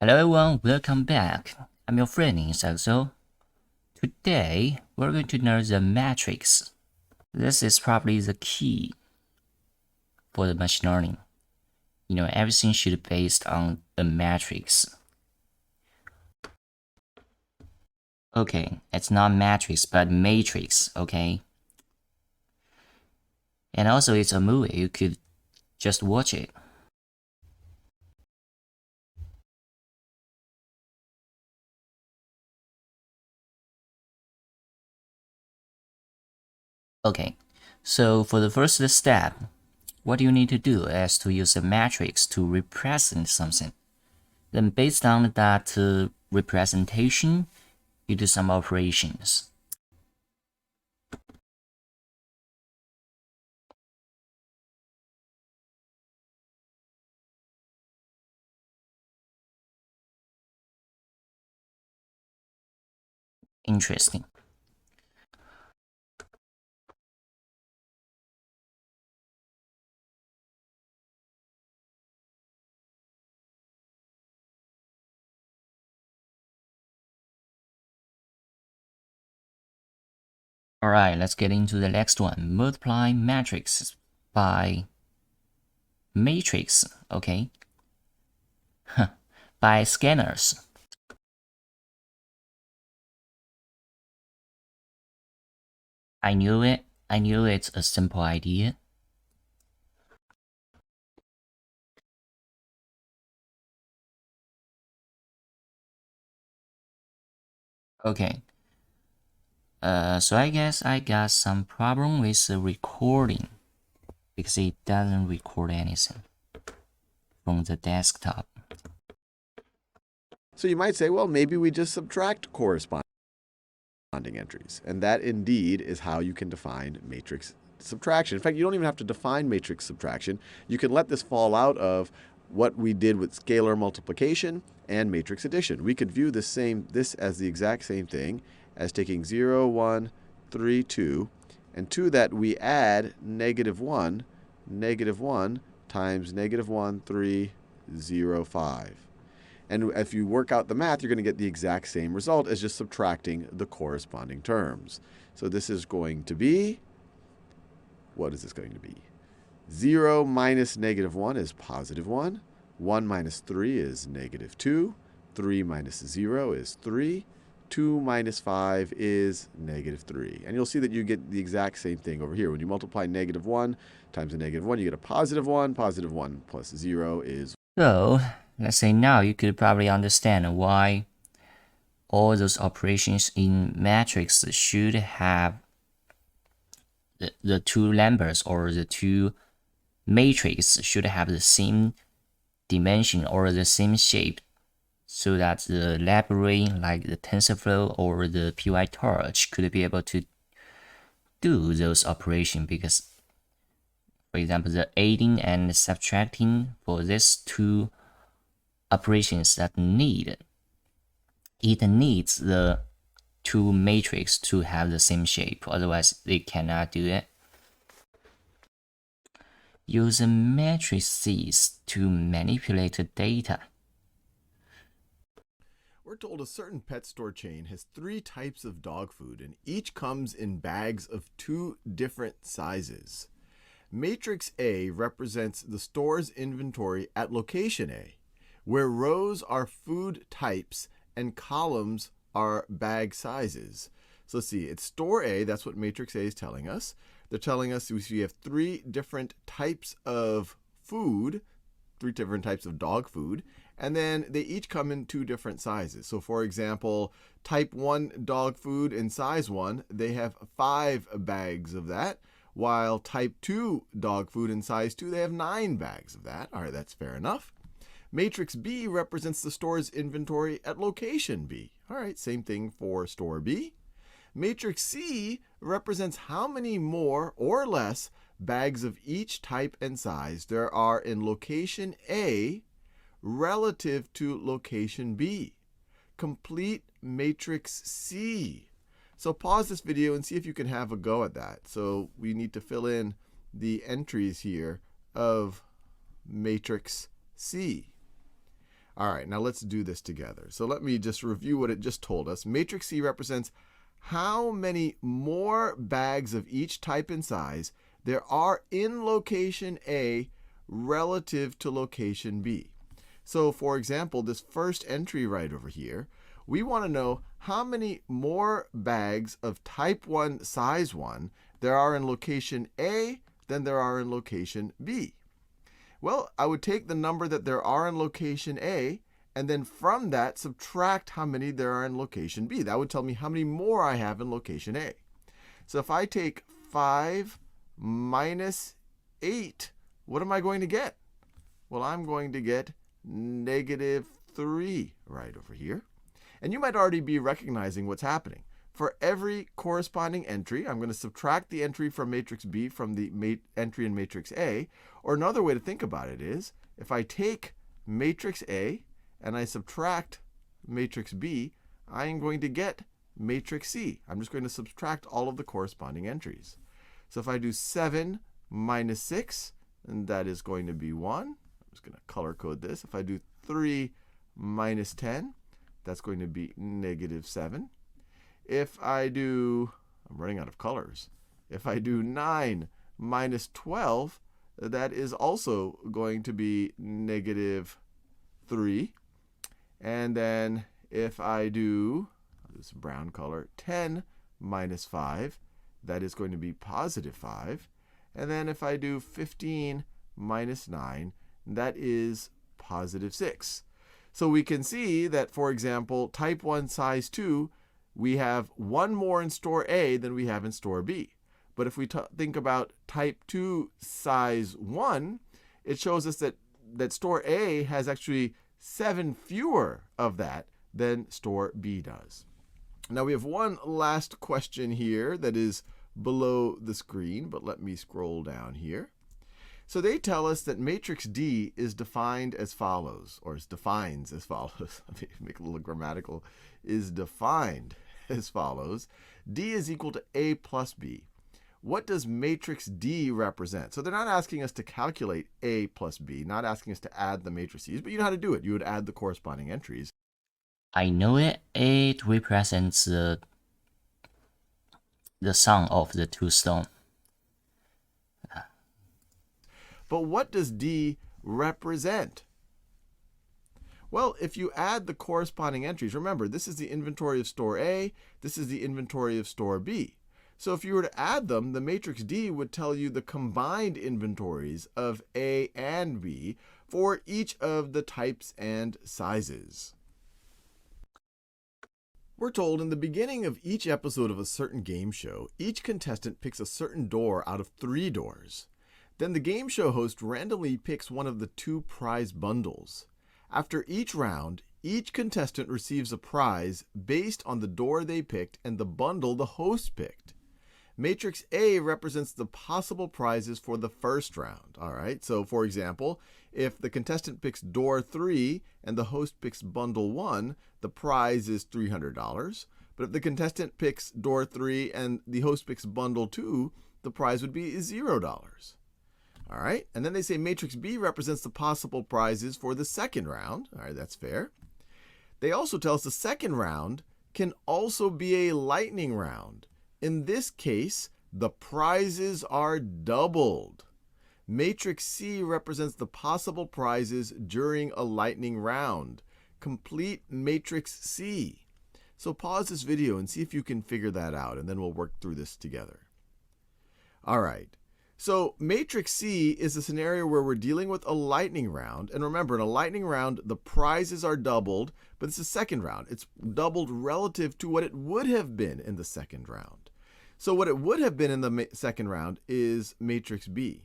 Hello everyone, welcome back. I'm your friend Insaxo. Today, we're going to learn the matrix. This is probably the key for the machine learning. Everything should be based on the matrix. Okay, it's not matrix, but matrix, okay? And also it's a movie, you could just watch it. Okay, so for the first step, what you need to do is to use a matrix to represent something. Then based on that representation, you do some operations. Interesting. Alright, let's get into the next one. Multiply matrix by matrix, okay? By scanners. I knew it. I knew it's a simple idea. Okay. So I guess I got some problem with the recording because it doesn't record anything from the desktop. So you might say, well, maybe we just subtract corresponding entries. And that indeed is how you can define matrix subtraction. In fact, you don't even have to define matrix subtraction. You can let this fall out of what we did with scalar multiplication and matrix addition. We could view this as the exact same thing as taking 0, 1, 3, 2, and to that we add negative 1 times negative 1, 3, 0, 5. And if you work out the math, you're going to get the exact same result as just subtracting the corresponding terms. So this is going to be, what is this going to be? 0 minus negative 1 is positive 1. 1 minus 3 is negative 2. 3 minus 0 is 3. 2 minus 5 is negative 3. And you'll see that you get the exact same thing over here. When you multiply negative 1 times a negative 1, you get a positive 1. Positive 1 plus 0 is 1. So, let's say now you could probably understand why all those operations in matrix should have the two numbers or the two matrices should have the same dimension or the same shape, so that the library like the TensorFlow or the PyTorch could be able to do those operations. Because, for example, the adding and subtracting for these two operations that it needs the two matrices to have the same shape, otherwise they cannot do it. Use matrices to manipulate data. We're told a certain pet store chain has 3 types of dog food, and each comes in bags of 2 different sizes. Matrix A represents the store's inventory at location A, where rows are food types and columns are bag sizes. So let's see, it's store A, that's what matrix A is telling us. They're telling us we have 3 different types of food, 3 different types of dog food, and then they each come in 2 different sizes. So for example, type 1 dog food in size 1, they have 5 bags of that, while type 2 dog food in size 2, they have 9 bags of that. All right, that's fair enough. Matrix B represents the store's inventory at location B. All right, same thing for store B. Matrix C represents how many more or less bags of each type and size there are in location A relative to location B. Complete matrix C. So pause this video and see if you can have a go at that. So we need to fill in the entries here of matrix C. All right, now let's do this together. So let me just review what it just told us. Matrix C represents how many more bags of each type and size there are in location A relative to location B. So for example, this first entry right over here, we want to know how many more bags of type 1, size 1 there are in location A than there are in location B. Well, I would take the number that there are in location A, and then from that, subtract how many there are in location B. That would tell me how many more I have in location A. So if I take 5 minus 8, what am I going to get? Well, I'm going to get -3 right over here. And you might already be recognizing what's happening. For every corresponding entry, I'm going to subtract the entry from matrix B from the entry in matrix A. Or another way to think about it is, if I take matrix A and I subtract matrix B, I am going to get matrix C. I'm just going to subtract all of the corresponding entries. So if I do 7 minus 6, and that is going to be 1. I'm just going to color code this. If I do 3 minus 10, that's going to be -7. If I do, I'm running out of colors. If I do 9 minus 12, that is also going to be -3. And then if I do this brown color, 10 minus 5, that is going to be +5. And then if I do 15 minus 9, that is +6. So we can see that, for example, type 1, size 2, we have 1 more in store A than we have in store B. But if we think about type 2, size 1, it shows us that store A has actually 7 fewer of that than store B does. Now we have one last question here that is below the screen, but let me scroll down here. So they tell us that matrix D is defined as follows, or defines as follows. Let me make it a little grammatical. Is defined as follows. D is equal to A plus B. What does matrix D represent? So they're not asking us to calculate A plus B, not asking us to add the matrices, but you know how to do it. You would add the corresponding entries. I know it represents the sum of the two stones. But what does D represent? Well, if you add the corresponding entries, remember, this is the inventory of store A, this is the inventory of store B. So if you were to add them, the matrix D would tell you the combined inventories of A and B for each of the types and sizes. We're told in the beginning of each episode of a certain game show, each contestant picks a certain door out of 3 doors. Then the game show host randomly picks one of the 2 prize bundles. After each round, each contestant receives a prize based on the door they picked and the bundle the host picked. Matrix A represents the possible prizes for the first round. All right, so for example, if the contestant picks door 3 and the host picks bundle 1, the prize is $300. But if the contestant picks door 3 and the host picks bundle 2, the prize would be $0. All right, and then they say matrix B represents the possible prizes for the second round. All right, that's fair. They also tell us the second round can also be a lightning round. In this case, the prizes are doubled. Matrix C represents the possible prizes during a lightning round. Complete matrix C. So pause this video and see if you can figure that out, and then we'll work through this together. All right. So matrix C is a scenario where we're dealing with a lightning round. And remember, in a lightning round, the prizes are doubled, but it's the second round. It's doubled relative to what it would have been in the second round. So what it would have been in the second round is matrix B.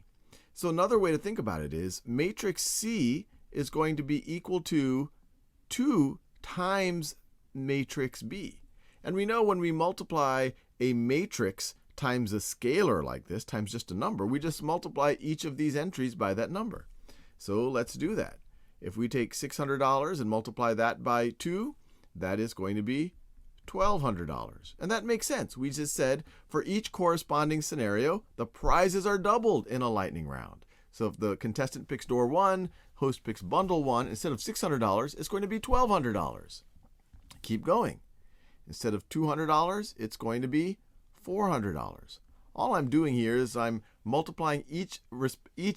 So another way to think about it is matrix C is going to be equal to 2 times matrix B. And we know when we multiply a matrix times a scalar like this, times just a number, we just multiply each of these entries by that number. So let's do that. If we take $600 and multiply that by 2, that is going to be $1,200. And that makes sense. We just said for each corresponding scenario, the prizes are doubled in a lightning round. So if the contestant picks door 1, host picks bundle 1, instead of $600, it's going to be $1,200. Keep going. Instead of $200, it's going to be $400. All I'm doing here is I'm multiplying each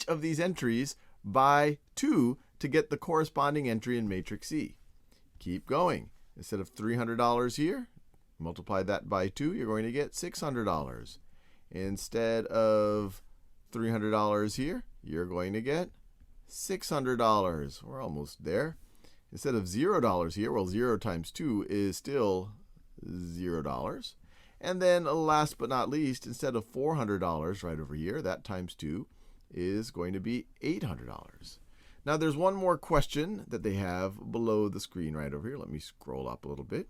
of these entries by 2 to get the corresponding entry in matrix C. Keep going. Instead of $300 here, multiply that by 2, you're going to get $600. Instead of $300 here, you're going to get $600. We're almost there. Instead of $0 here, well, 0 times 2 is still $0. And then last but not least, instead of $400 right over here, that times 2 is going to be $800. Now there's one more question that they have below the screen right over here. Let me scroll up a little bit.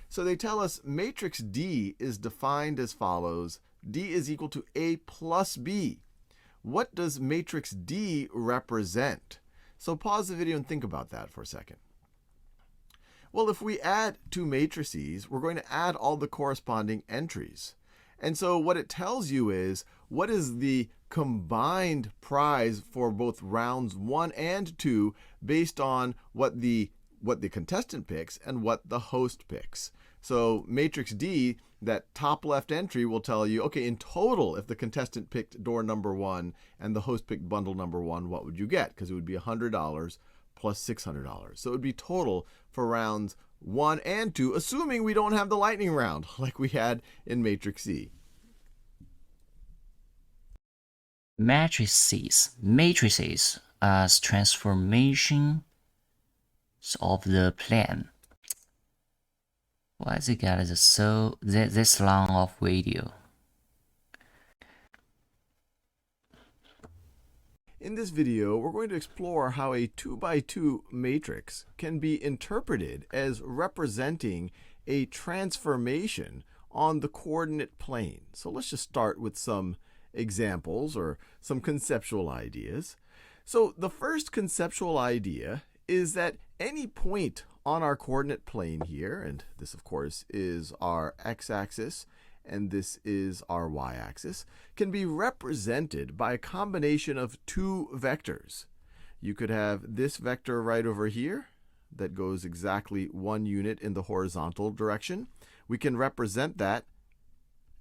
So they tell us matrix D is defined as follows. D is equal to A plus B. What does matrix D represent? So pause the video and think about that for a second. Well, if we add two matrices, we're going to add all the corresponding entries. And so what it tells you is, what is the combined prize for both rounds 1 and 2 based on what the contestant picks and what the host picks. So matrix D, that top left entry will tell you, okay, in total, if the contestant picked door number 1 and the host picked bundle number 1, what would you get? Because it would be $100 plus $600. So it would be total for rounds 1 and 2, assuming we don't have the lightning round like we had in matrix C. Matrices as transformations of the plane. Why is it got this long of video? In this video, we're going to explore how a 2x2 matrix can be interpreted as representing a transformation on the coordinate plane. So let's just start with some examples or some conceptual ideas. So the first conceptual idea is that any point on our coordinate plane here, and this of course is our x-axis, and this is our y-axis, can be represented by a combination of two vectors. You could have this vector right over here that goes exactly 1 unit in the horizontal direction. We can represent that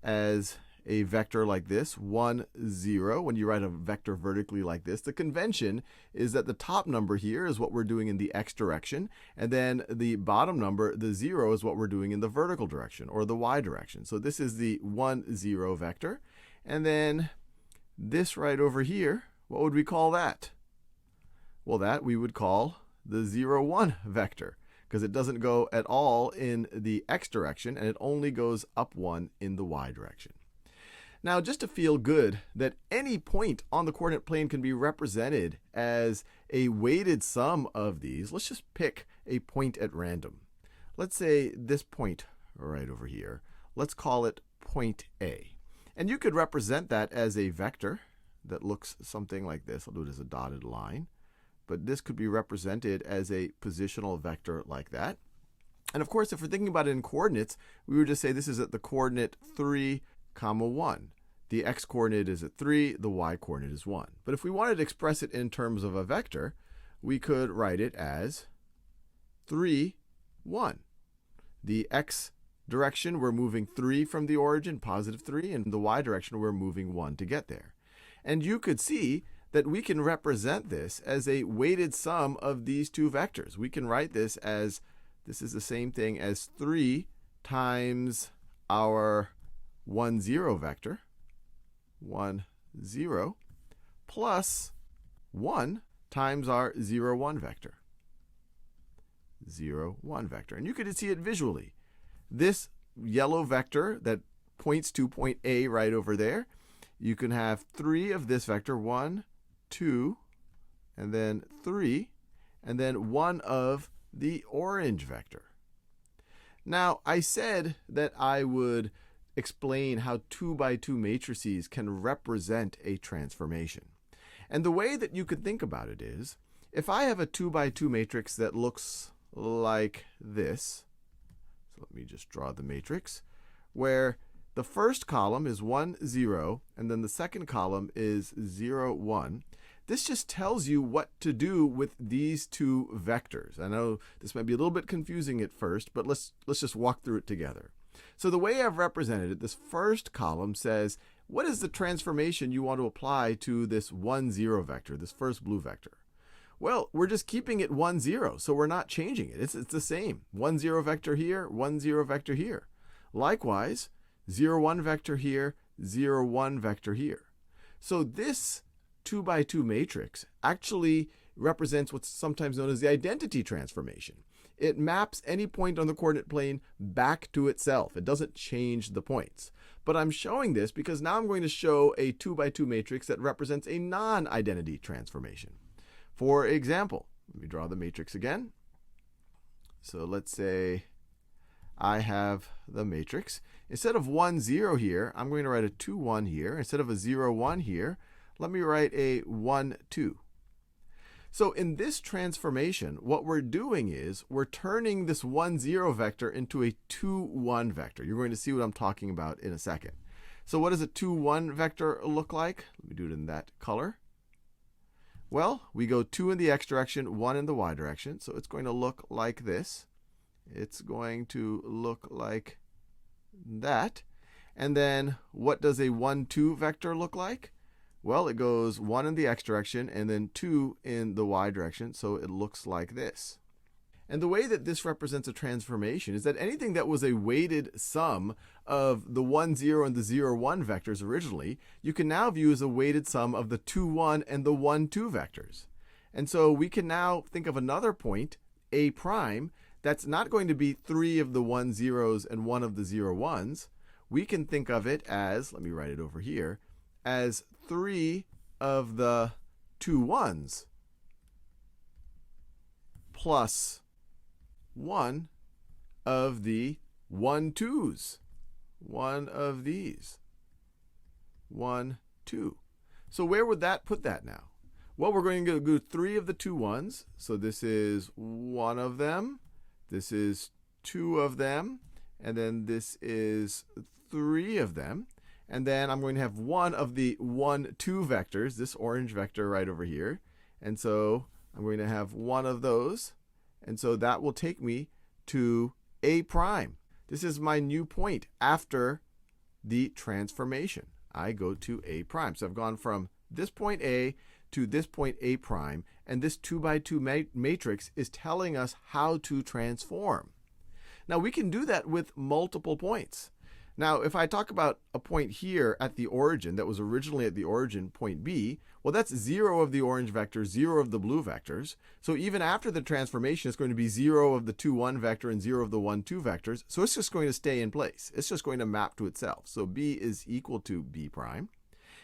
as a vector like this, 1, 0. When you write a vector vertically like this, the convention is that the top number here is what we're doing in the x direction, and then the bottom number, the 0, is what we're doing in the vertical direction or the y direction. So this is the 1, 0 vector. And then this right over here, what would we call that? Well, that we would call the 0, 1 vector, because it doesn't go at all in the x direction, and it only goes up 1 in the y direction. Now, just to feel good that any point on the coordinate plane can be represented as a weighted sum of these, let's just pick a point at random. Let's say this point right over here. Let's call it point A. And you could represent that as a vector that looks something like this. I'll do it as a dotted line. But this could be represented as a positional vector like that. And of course, if we're thinking about it in coordinates, we would just say this is at the coordinate 3, 1. The x-coordinate is at 3, the y-coordinate is 1. But if we wanted to express it in terms of a vector, we could write it as 3, 1. The x direction, we're moving 3 from the origin, positive 3, and the y direction, we're moving 1 to get there. And you could see that we can represent this as a weighted sum of these two vectors. We can write this as, this is the same thing as 3 times our 1, 0 vector, 1, 0, plus 1 times our 0, 1 vector, 0, 1 vector. And you could see it visually. This yellow vector that points to point A right over there, you can have 3 of this vector, 1, 2, and then 3, and then 1 of the orange vector. Now, I said that I would explain how 2x2 matrices can represent a transformation. And the way that you could think about it is, if I have a 2x2 matrix that looks like this, so let me just draw the matrix, where the first column is 1, 0, and then the second column is 0, 1. This just tells you what to do with these two vectors. I know this might be a little bit confusing at first, but let's just walk through it together. So the way I've represented it, this first column says, what is the transformation you want to apply to this 1, 0 vector, this first blue vector? Well, we're just keeping it 1, 0, so we're not changing it. It's the same. 1, 0 vector here, 1, 0 vector here. Likewise, 0, 1 vector here, 0, 1 vector here. So this 2 by 2 matrix actually represents what's sometimes known as the identity transformation. It maps any point on the coordinate plane back to itself. It doesn't change the points. But I'm showing this because now I'm going to show a 2 by 2 matrix that represents a non-identity transformation. For example, let me draw the matrix again. So let's say I have the matrix. Instead of 1, 0 here, I'm going to write a 2, 1 here. Instead of a 0, 1 here, let me write a 1, 2. So in this transformation, what we're doing is we're turning this 1, 0 vector into a 2, 1 vector. You're going to see what I'm talking about in a second. So what does a 2, 1 vector look like? Let me do it in that color. Well, we go 2 in the x direction, 1 in the y direction. So it's going to look like this. It's going to look like that. And then what does a 1, 2 vector look like? Well, it goes 1 in the x direction and then 2 in the y direction, so it looks like this. And the way that this represents a transformation is that anything that was a weighted sum of the 1, 0 and the 0, 1 vectors originally, you can now view as a weighted sum of the 2, 1 and the 1, 2 vectors. And so we can now think of another point, A prime, that's not going to be 3 of the 1, 0s and 1 of the 0, 1s. We can think of it as, let me write it over here, as 3 of the 2, 1s plus 1 of the 1, 2s. One of these. 1, 2. So where would that put that now? Well, we're going to go 3 of the 2, 1s. So this is 1 of them. This is 2 of them. And then this is 3 of them. And then I'm going to have 1 of the 1, 2 vectors, this orange vector right over here. And so I'm going to have 1 of those. And so that will take me to A prime. This is my new point after the transformation. I go to A prime. So I've gone from this point A to this point A prime. And this 2 by 2 matrix is telling us how to transform. Now we can do that with multiple points. Now, if I talk about a point here at the origin that was originally at the origin, point B, well, that's 0 of the orange vectors, 0 of the blue vectors. So even after the transformation, it's going to be 0 of the 2, 1 vector and 0 of the 1, 2 vectors. So it's just going to stay in place. It's just going to map to itself. So B is equal to B prime.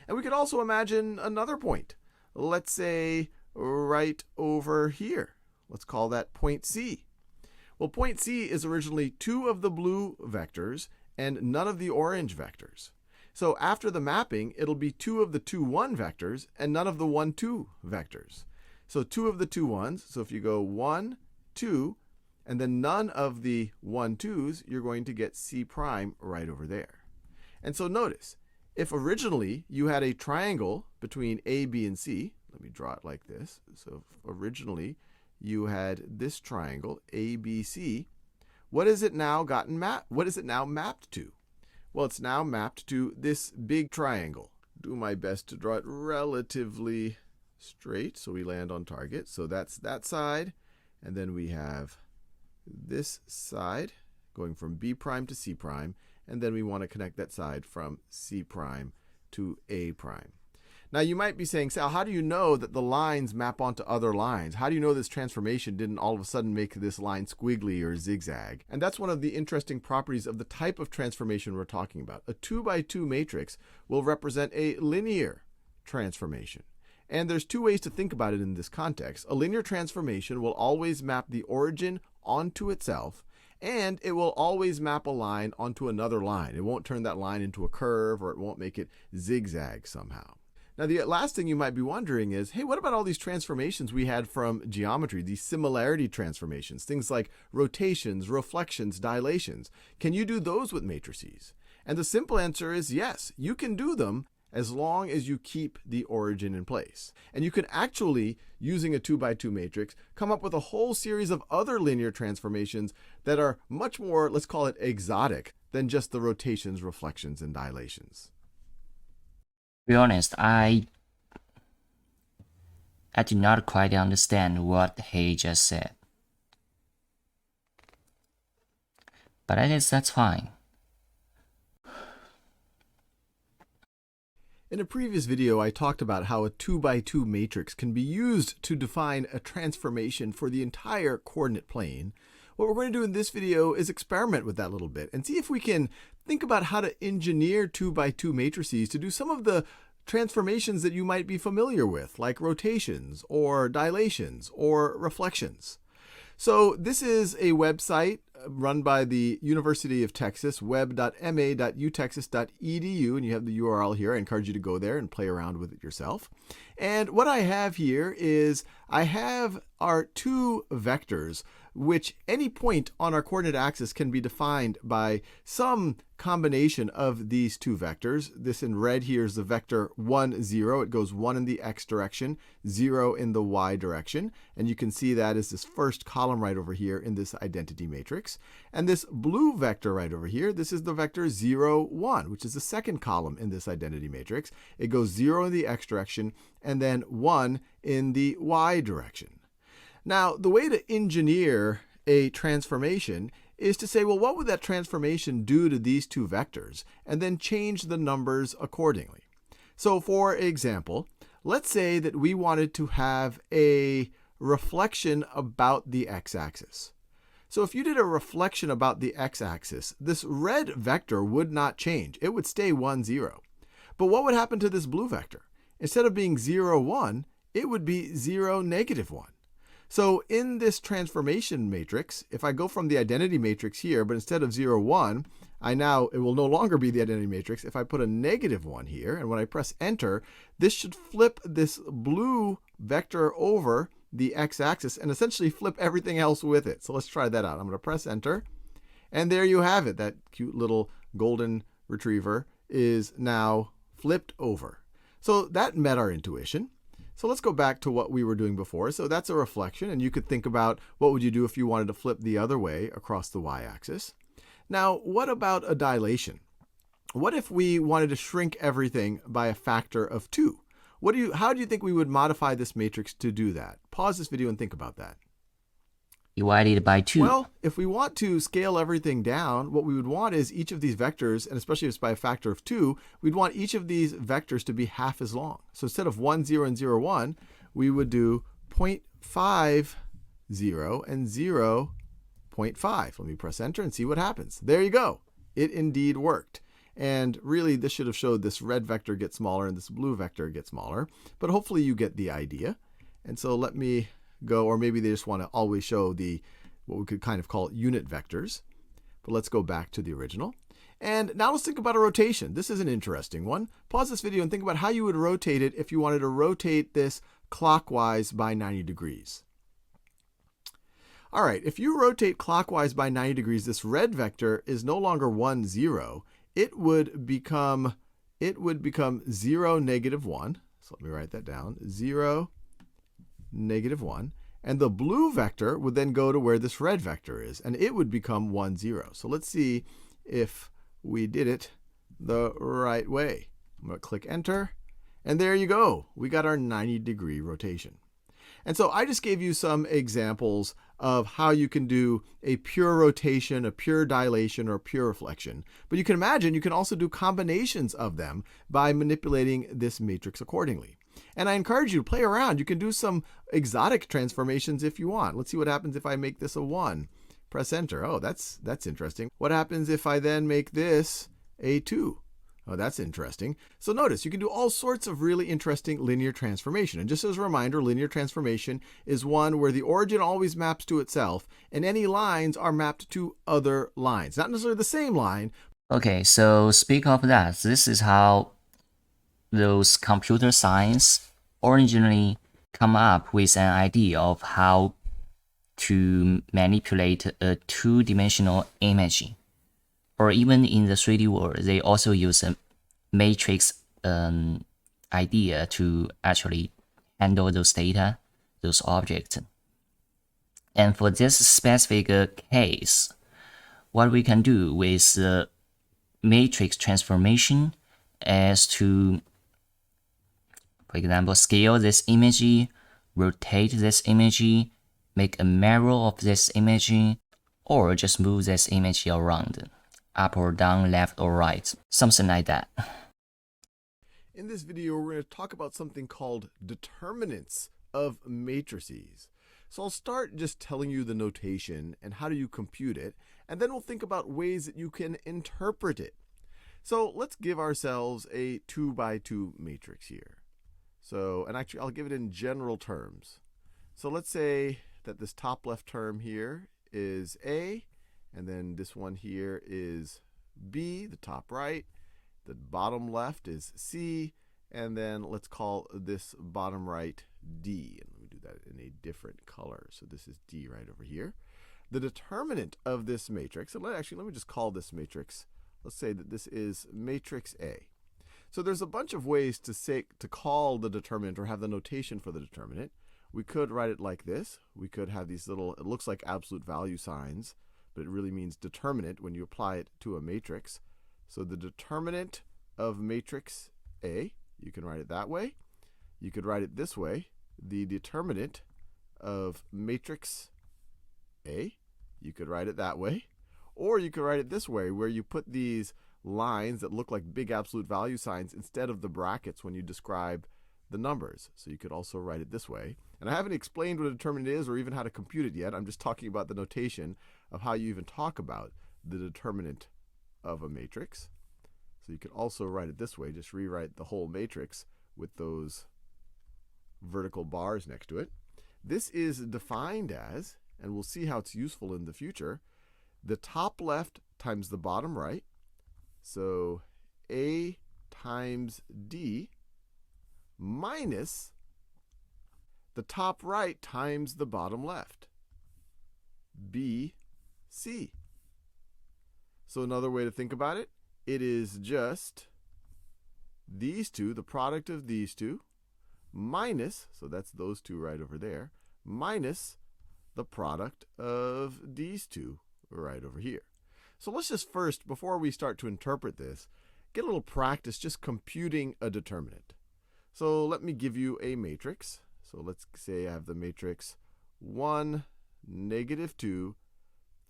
And we could also imagine another point. Let's say right over here. Let's call that point C. Well, point C is originally 2 of the blue vectors and none of the orange vectors. So after the mapping, it'll be 2 of the 2, 1 vectors and none of the 1, 2 vectors. So 2 of the 2, 1s. So if you go 1, 2, and then none of the 1, 2s, you're going to get C prime right over there. And so notice, if originally you had a triangle between A, B, and C, let me draw it like this. So if originally you had this triangle, A, B, C, what is it now what is it now mapped to? Well, it's now mapped to this big triangle. Do my best to draw it relatively straight so we land on target. So that's that side. And then we have this side going from B prime to C prime. And then we want to connect that side from C prime to A prime. Now you might be saying, Sal, how do you know that the lines map onto other lines? How do you know this transformation didn't all of a sudden make this line squiggly or zigzag? And that's one of the interesting properties of the type of transformation we're talking about. A 2 by 2 matrix will represent a linear transformation. And there's two ways to think about it in this context. A linear transformation will always map the origin onto itself, and it will always map a line onto another line. It won't turn that line into a curve, or it won't make it zigzag somehow. Now, the last thing you might be wondering is, hey, what about all these transformations we had from geometry, these similarity transformations, things like rotations, reflections, dilations? Can you do those with matrices? And the simple answer is yes, you can do them as long as you keep the origin in place. And you can actually, using a 2x2 matrix, come up with a whole series of other linear transformations that are much more, let's call it exotic, than just the rotations, reflections, and dilations. To be honest, I do not quite understand what he just said. But I guess that's fine. In a previous video, I talked about how a 2x2 matrix can be used to define a transformation for the entire coordinate plane. What we're going to do in this video is experiment with that a little bit and see if we can think about how to engineer 2x2 matrices to do some of the transformations that you might be familiar with, like rotations or dilations or reflections. So this is a website run by the University of Texas, web.ma.utexas.edu, and you have the URL here. I encourage you to go there and play around with it yourself. And what I have here is I have our two vectors, which any point on our coordinate axis can be defined by some combination of these two vectors. This in red here is the vector 1, 0. It goes 1 in the x direction, 0 in the y direction. And you can see that as this first column right over here in this identity matrix. And this blue vector right over here, this is the vector 0, 1, which is the second column in this identity matrix. It goes 0 in the x direction and then 1 in the y direction. Now, the way to engineer a transformation is to say, well, what would that transformation do to these two vectors? And then change the numbers accordingly. So, for example, let's say that we wanted to have a reflection about the x-axis. So if you did a reflection about the x-axis, this red vector would not change. It would stay 1, 0. But what would happen to this blue vector? Instead of being 0, 1, it would be 0, negative 1. So in this transformation matrix, if I go from the identity matrix here, but instead of 0, 1, it will no longer be the identity matrix. If I put a negative 1 here, and when I press enter, this should flip this blue vector over the x-axis and essentially flip everything else with it. So let's try that out. I'm going to press enter, and there you have it. That cute little golden retriever is now flipped over. So that met our intuition. So let's go back to what we were doing before. So that's a reflection, and you could think about what would you do if you wanted to flip the other way across the y-axis. Now, what about a dilation? What if we wanted to shrink everything by a factor of 2? How do you think we would modify this matrix to do that? Pause this video and think about that. Divided by 2. Well, if we want to scale everything down, what we would want is each of these vectors, and especially if it's by a factor of 2, we'd want each of these vectors to be half as long. So instead of 1, 0, and 0, 1, we would do 0.5, 0, and 0.5. Let me press enter and see what happens. There you go. It indeed worked. And really, this should have showed this red vector get smaller and this blue vector get smaller. But hopefully you get the idea. And so let me go, or maybe they just want to always show what we could kind of call unit vectors. But let's go back to the original. And now let's think about a rotation. This is an interesting one. Pause this video and think about how you would rotate it if you wanted to rotate this clockwise by 90 degrees. All right, if you rotate clockwise by 90 degrees, this red vector is no longer 1, 0. It would become 0, negative 1. So let me write that down. 0, negative 1. And the blue vector would then go to where this red vector is, and it would become 1, 0. So let's see if we did it the right way. I'm going to click enter, and there you go. We got our 90-degree rotation. And so I just gave you some examples of how you can do a pure rotation, a pure dilation, or a pure reflection. But you can imagine you can also do combinations of them by manipulating this matrix accordingly. And I encourage you to play around. You can do some exotic transformations if you want. Let's see what happens if I make this a 1. Press enter. Oh, that's interesting. What happens if I then make this a 2? Oh, that's interesting. So notice you can do all sorts of really interesting linear transformation. And just as a reminder, linear transformation is one where the origin always maps to itself, and any lines are mapped to other lines. Not necessarily the same line. Okay, so speak of that, this is how those computer science originally come up with an idea of how to manipulate a two-dimensional image. Or even in the 3D world, they also use a matrix idea to actually handle those data, those objects. And for this specific case, what we can do with the matrix transformation is to, for example, scale this image, rotate this image, make a mirror of this image, or just move this image around, up or down, left or right, something like that. In this video, we're going to talk about something called determinants of matrices. So I'll start just telling you the notation and how do you compute it, and then we'll think about ways that you can interpret it. So let's give ourselves a 2 by 2 matrix here. So, and actually I'll give it in general terms. So let's say that this top left term here is A, and then this one here is B, the top right. The bottom left is C, and then let's call this bottom right D. And let me do that in a different color. So this is D right over here. The determinant of this matrix, and let me just call this matrix, let's say that this is matrix A. So there's a bunch of ways to call the determinant or have the notation for the determinant. We could write it like this. We could have these little, it looks like absolute value signs, but it really means determinant when you apply it to a matrix. So the determinant of matrix A, you can write it that way. You could write it this way. The determinant of matrix A, you could write it that way. Or you could write it this way, where you put these lines that look like big absolute value signs instead of the brackets when you describe the numbers. So you could also write it this way. And I haven't explained what a determinant is or even how to compute it yet. I'm just talking about the notation of how you even talk about the determinant of a matrix. So you could also write it this way, just rewrite the whole matrix with those vertical bars next to it. This is defined as, and we'll see how it's useful in the future, the top left times the bottom right. So A times D minus the top right times the bottom left, B, C. So another way to think about it, it is just these two, the product of these two, minus, so that's those two right over there, minus the product of these two right over here. So let's just first, before we start to interpret this, get a little practice just computing a determinant. So let me give you a matrix. So let's say I have the matrix 1, -2,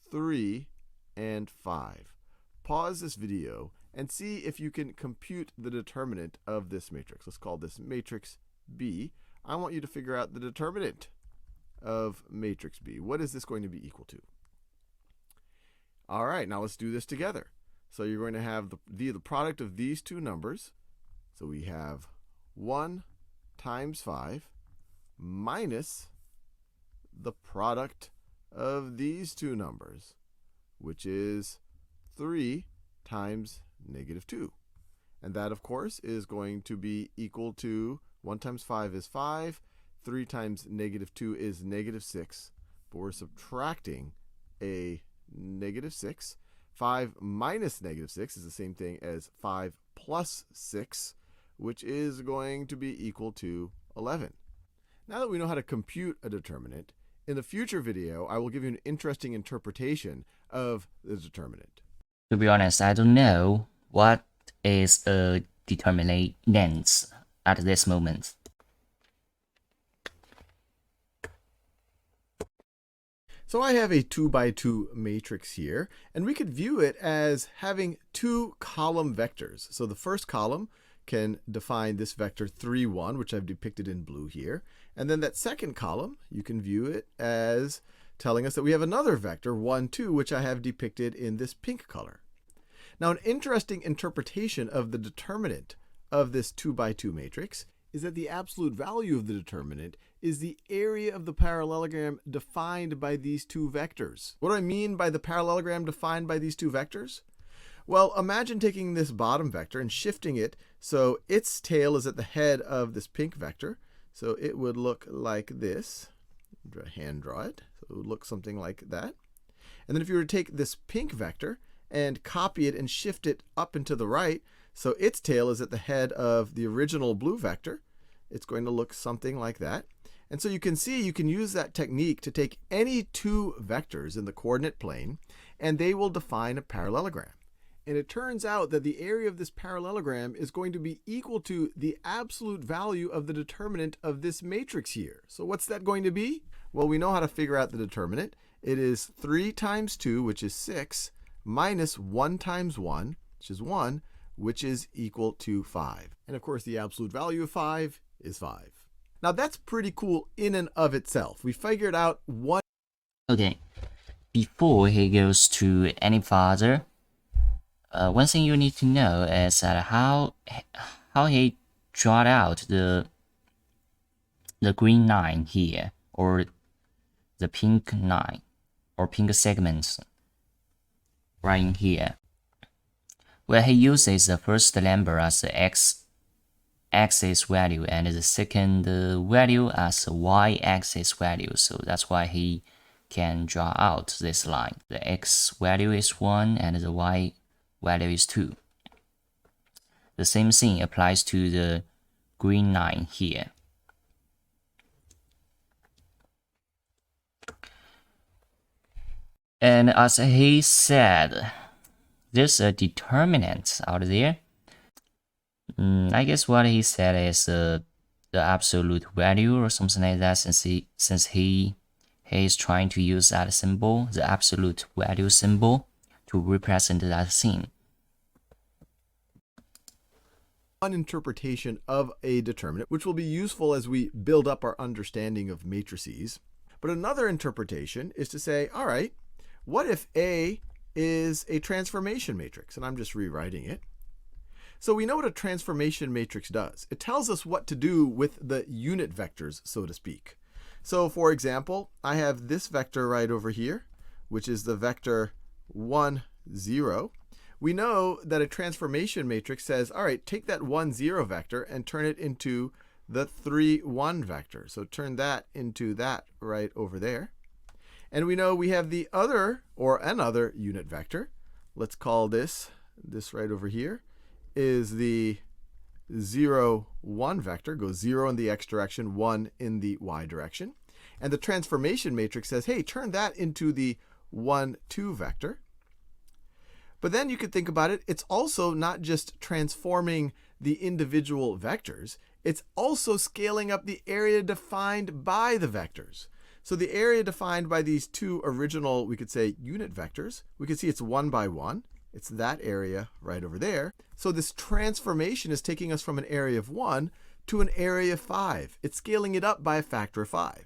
3, and 5. Pause this video and see if you can compute the determinant of this matrix. Let's call this matrix B. I want you to figure out the determinant of matrix B. What is this going to be equal to? All right, now let's do this together. So you're going to have the product of these two numbers. So we have 1 times 5 minus the product of these two numbers, which is 3 times -2. And that, of course, is going to be equal to 1 times 5 is 5, 3 times -2 is -6, but we're subtracting a -6. 5 minus -6 is the same thing as 5 plus 6, which is going to be equal to 11. Now that we know how to compute a determinant, in the future video, I will give you an interesting interpretation of the determinant. To be honest, I don't know what is a determinant at this moment. So I have a 2 by 2 matrix here, and we could view it as having two column vectors. So the first column can define this vector 3, 1, which I've depicted in blue here. And then that second column, you can view it as telling us that we have another vector, 1, 2, which I have depicted in this pink color. Now, an interesting interpretation of the determinant of this 2 by 2 matrix is that the absolute value of the determinant is the area of the parallelogram defined by these two vectors. What do I mean by the parallelogram defined by these two vectors? Well, imagine taking this bottom vector and shifting it so its tail is at the head of this pink vector. So it would look like this. Hand draw it. So it would look something like that. And then if you were to take this pink vector and copy it and shift it up and to the right, So its tail is at the head of the original blue vector. It's going to look something like that. And so you can see you can use that technique to take any two vectors in the coordinate plane, and they will define a parallelogram. And it turns out that the area of this parallelogram is going to be equal to the absolute value of the determinant of this matrix here. So what's that going to be? Well, we know how to figure out the determinant. It is 3 times 2, which is 6, minus 1 times 1, which is 1, which is equal to 5. And of course, the absolute value of 5 is 5. Now that's pretty cool in and of itself. We figured out one. Okay, before he goes to any farther, one thing you need to know is that how he draw out the green line here, or the pink line, or pink segments right in here. Well, he uses the first number as the x-axis value and the second value as the y-axis value. So that's why he can draw out this line. The x value is 1 and the y value is 2. The same thing applies to the green line here. And as he said, there's a determinant out there. I guess what he said is the absolute value or something like that, since he is trying to use that symbol, the absolute value symbol, to represent that thing. One interpretation of a determinant, which will be useful as we build up our understanding of matrices. But another interpretation is to say, all right, what if A is a transformation matrix? And I'm just rewriting it. So we know what a transformation matrix does. It tells us what to do with the unit vectors, so to speak. So for example, I have this vector right over here, which is the vector 1, 0. We know that a transformation matrix says, all right, take that 1, 0 vector and turn it into the 3, 1 vector. So turn that into that right over there. And we know we have the other, or another unit vector. Let's call this right over here, is the 0, 1 vector. Goes 0 in the x direction, 1 in the y direction. And the transformation matrix says, hey, turn that into the 1, 2 vector. But then you could think about it, it's also not just transforming the individual vectors, it's also scaling up the area defined by the vectors. So the area defined by these two original, we could say, unit vectors, we could see it's 1 by 1. It's that area right over there. So this transformation is taking us from an area of 1 to an area of 5. It's scaling it up by a factor of 5.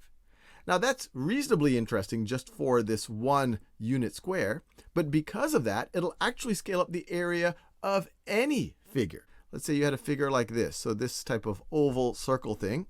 Now that's reasonably interesting just for this one unit square, but because of that, it'll actually scale up the area of any figure. Let's say you had a figure like this. So this type of oval circle thing,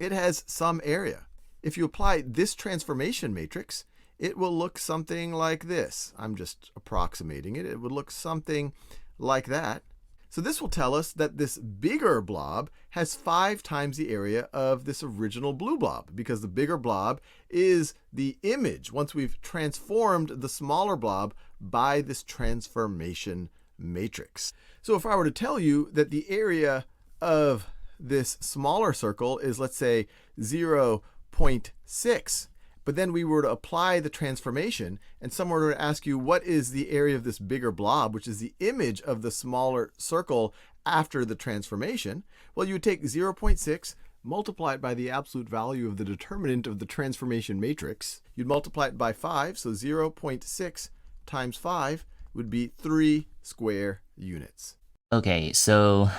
it has some area. If you apply this transformation matrix, it will look something like this. I'm just approximating it. It would look something like that. So this will tell us that this bigger blob has 5 times the area of this original blue blob, because the bigger blob is the image once we've transformed the smaller blob by this transformation matrix. So if I were to tell you that the area of this smaller circle is, let's say, 0.6, but then we were to apply the transformation, and someone were to ask you, what is the area of this bigger blob, which is the image of the smaller circle after the transformation? Well, you would take 0.6, multiply it by the absolute value of the determinant of the transformation matrix. You'd multiply it by 5, so 0.6 times 5 would be 3 square units. Okay, so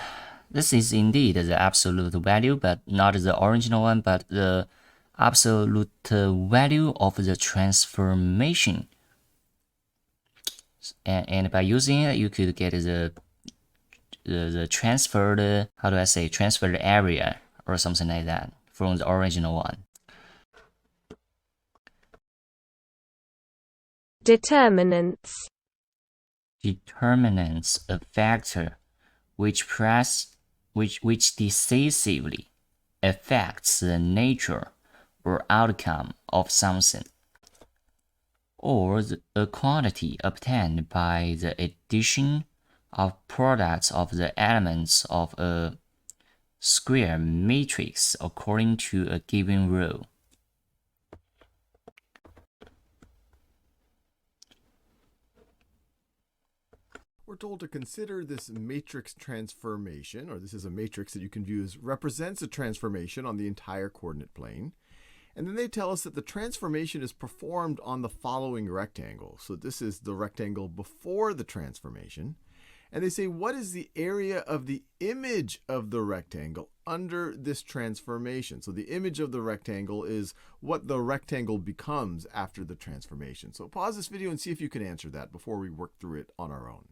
this is indeed the absolute value, but not the original one, but the absolute value of the transformation. And by using it, you could get the transferred, how do I say, transferred area or something like that from the original one. Determinants. Determinants, a factor which decisively affects the nature or outcome of something, or a quantity obtained by the addition of products of the elements of a square matrix according to a given rule. We're told to consider this matrix transformation, or this is a matrix that you can view as represents a transformation on the entire coordinate plane. And then they tell us that the transformation is performed on the following rectangle. So this is the rectangle before the transformation. And they say, what is the area of the image of the rectangle under this transformation? So the image of the rectangle is what the rectangle becomes after the transformation. So pause this video and see if you can answer that before we work through it on our own.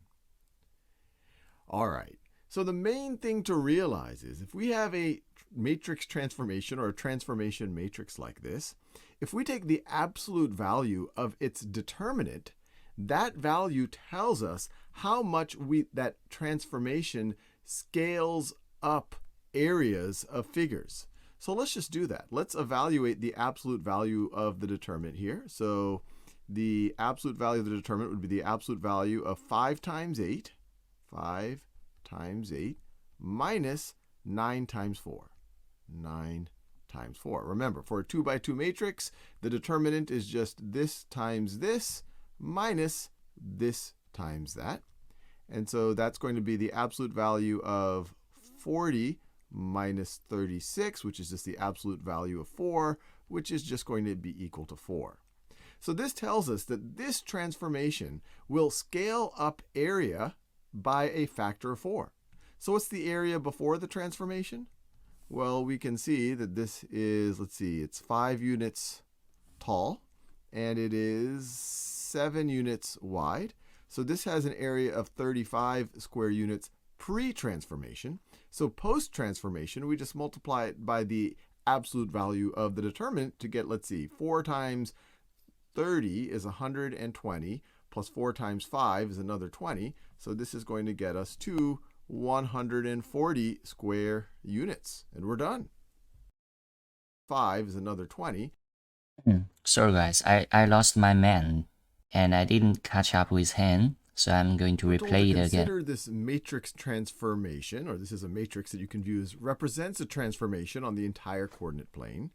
All right. So the main thing to realize is if we have a matrix transformation or a transformation matrix like this, if we take the absolute value of its determinant, that value tells us how much that transformation scales up areas of figures. So let's just do that. Let's evaluate the absolute value of the determinant here. So the absolute value of the determinant would be the absolute value of 5 times 8. 5 times 8 minus 9 times 4. 9 times 4. Remember, for a 2 by 2 matrix, the determinant is just this times this minus this times that. And so that's going to be the absolute value of 40 minus 36, which is just the absolute value of 4, which is just going to be equal to 4. So this tells us that this transformation will scale up area by a factor of 4. So what's the area before the transformation? Well, we can see that this is, let's see, it's 5 units tall, and it is 7 units wide. So this has an area of 35 square units pre-transformation. So post-transformation, we just multiply it by the absolute value of the determinant to get, let's see, 4 times 30 is 120, plus 4 times 5 is another 20. So this is going to get us to 140 square units, and we're done. 5 is another 20. Sorry guys, I lost my man and I didn't catch up with him, so I'm going to replay it again. Consider this matrix transformation, or this is a matrix that you can view as represents a transformation on the entire coordinate plane.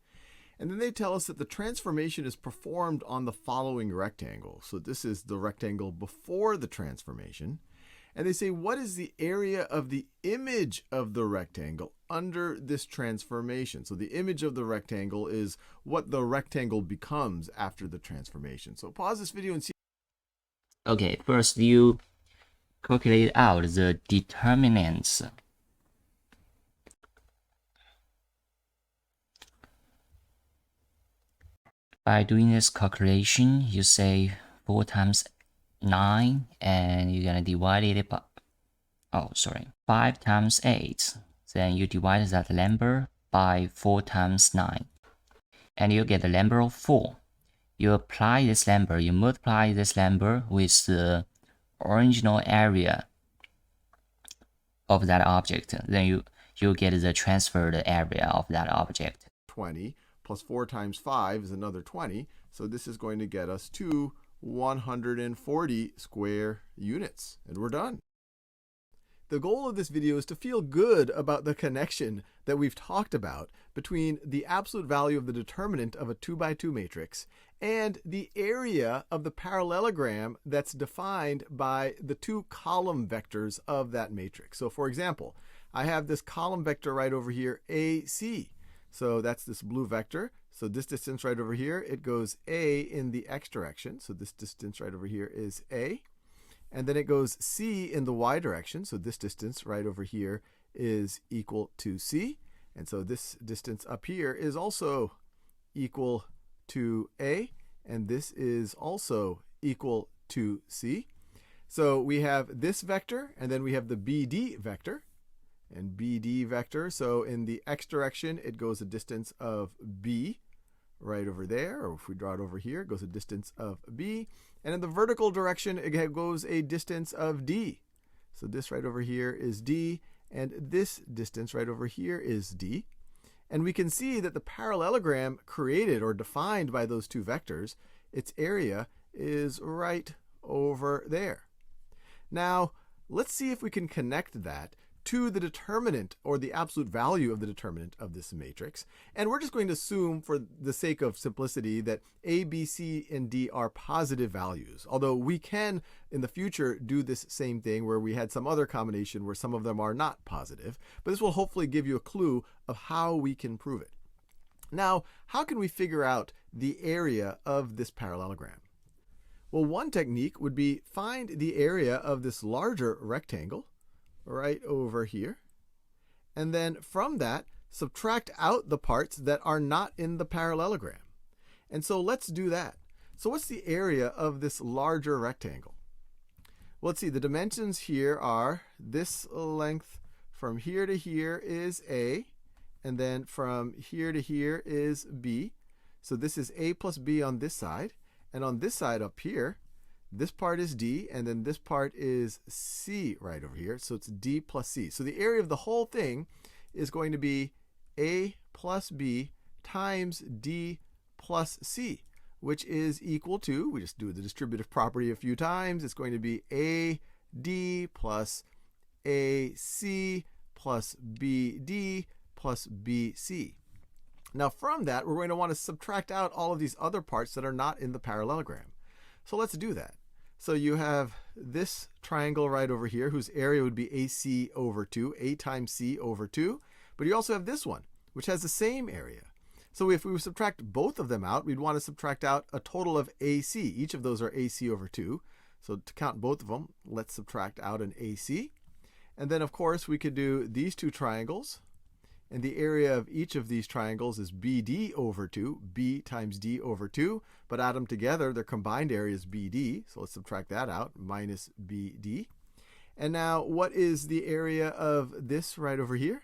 And then they tell us that the transformation is performed on the following rectangle. So this is the rectangle before the transformation. And they say, what is the area of the image of the rectangle under this transformation? So the image of the rectangle is what the rectangle becomes after the transformation. So pause this video and see. Okay, first you calculate out the determinants. By doing this calculation, you say 4 times 9, and you're going to divide it by, 5 times 8. Then you divide that number by 4 times 9. And you get the number of 4. You apply this number, you multiply this number with the original area of that object. Then you get the transferred area of that object. 20 plus 4 times 5 is another 20. So this is going to get us to 140 square units, and we're done. The goal of this video is to feel good about the connection that we've talked about between the absolute value of the determinant of a 2 by 2 matrix and the area of the parallelogram that's defined by the 2 column vectors of that matrix. So for example, I have this column vector right over here, AC. So that's this blue vector. So this distance right over here, it goes A in the x direction. So this distance right over here is A. And then it goes C in the y direction. So this distance right over here is equal to C. And so this distance up here is also equal to A. And this is also equal to C. So we have this vector, and then we have the BD vector. And BD vector, so in the x direction, it goes a distance of B right over there. Or if we draw it over here, it goes a distance of B. And in the vertical direction, it goes a distance of D. So this right over here is D, and this distance right over here is D. And we can see that the parallelogram created or defined by those 2 vectors, its area is right over there. Now, let's see if we can connect that to the determinant or the absolute value of the determinant of this matrix. And we're just going to assume, for the sake of simplicity, that A, B, C, and D are positive values. Although we can, in the future, do this same thing where we had some other combination where some of them are not positive. But this will hopefully give you a clue of how we can prove it. Now, how can we figure out the area of this parallelogram? Well, one technique would be find the area of this larger rectangle right over here. And then from that, subtract out the parts that are not in the parallelogram. And so let's do that. So what's the area of this larger rectangle? Well, let's see, the dimensions here are this length from here to here is A, and then from here to here is B. So this is A plus B on this side. And on this side up here, this part is D, and then this part is C right over here. So it's D plus C. So the area of the whole thing is going to be A plus B times D plus C, which is equal to, we just do the distributive property a few times, it's going to be AD plus AC plus BD plus BC. Now from that, we're going to want to subtract out all of these other parts that are not in the parallelogram. So let's do that. So you have this triangle right over here whose area would be AC over 2, A times C over 2. But you also have this one, which has the same area. So if we subtract both of them out, we'd want to subtract out a total of AC. Each of those are AC over 2. So to count both of them, let's subtract out an AC. And then, of course, we could do these two triangles. And the area of each of these triangles is BD over 2, B times D over 2. But add them together, their combined area is BD. So let's subtract that out, minus BD. And now, what is the area of this right over here?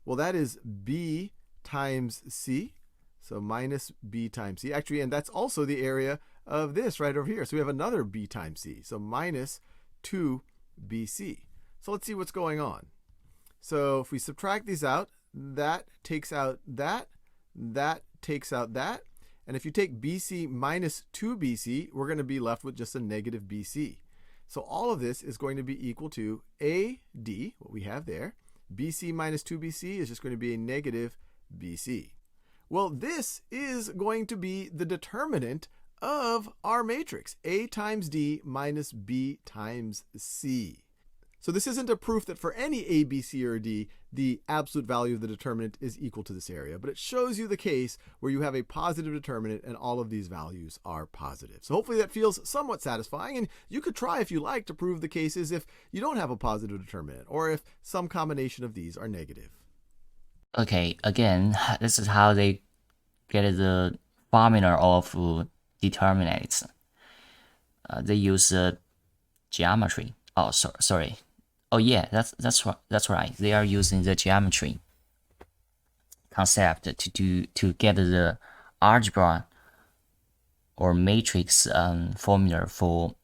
Well, that is B times C. So minus B times C. Actually, and that's also the area of this right over here. So we have another B times C. So minus 2BC. So let's see what's going on. So if we subtract these out, that takes out that, that takes out that. And if you take BC minus 2BC, we're going to be left with just a negative BC. So all of this is going to be equal to AD, what we have there. BC minus 2BC is just going to be a negative BC. Well, this is going to be the determinant of our matrix, A times D minus B times C. So this isn't a proof that for any A, B, C, or D, the absolute value of the determinant is equal to this area, but it shows you the case where you have a positive determinant and all of these values are positive. So hopefully that feels somewhat satisfying, and you could try if you like to prove the cases if you don't have a positive determinant or if some combination of these are negative. Okay, again, this is how they get the formula of determinants. They use geometry. Oh, sorry. Oh yeah, that's right. They are using the geometry concept to get the algebra or matrix formula for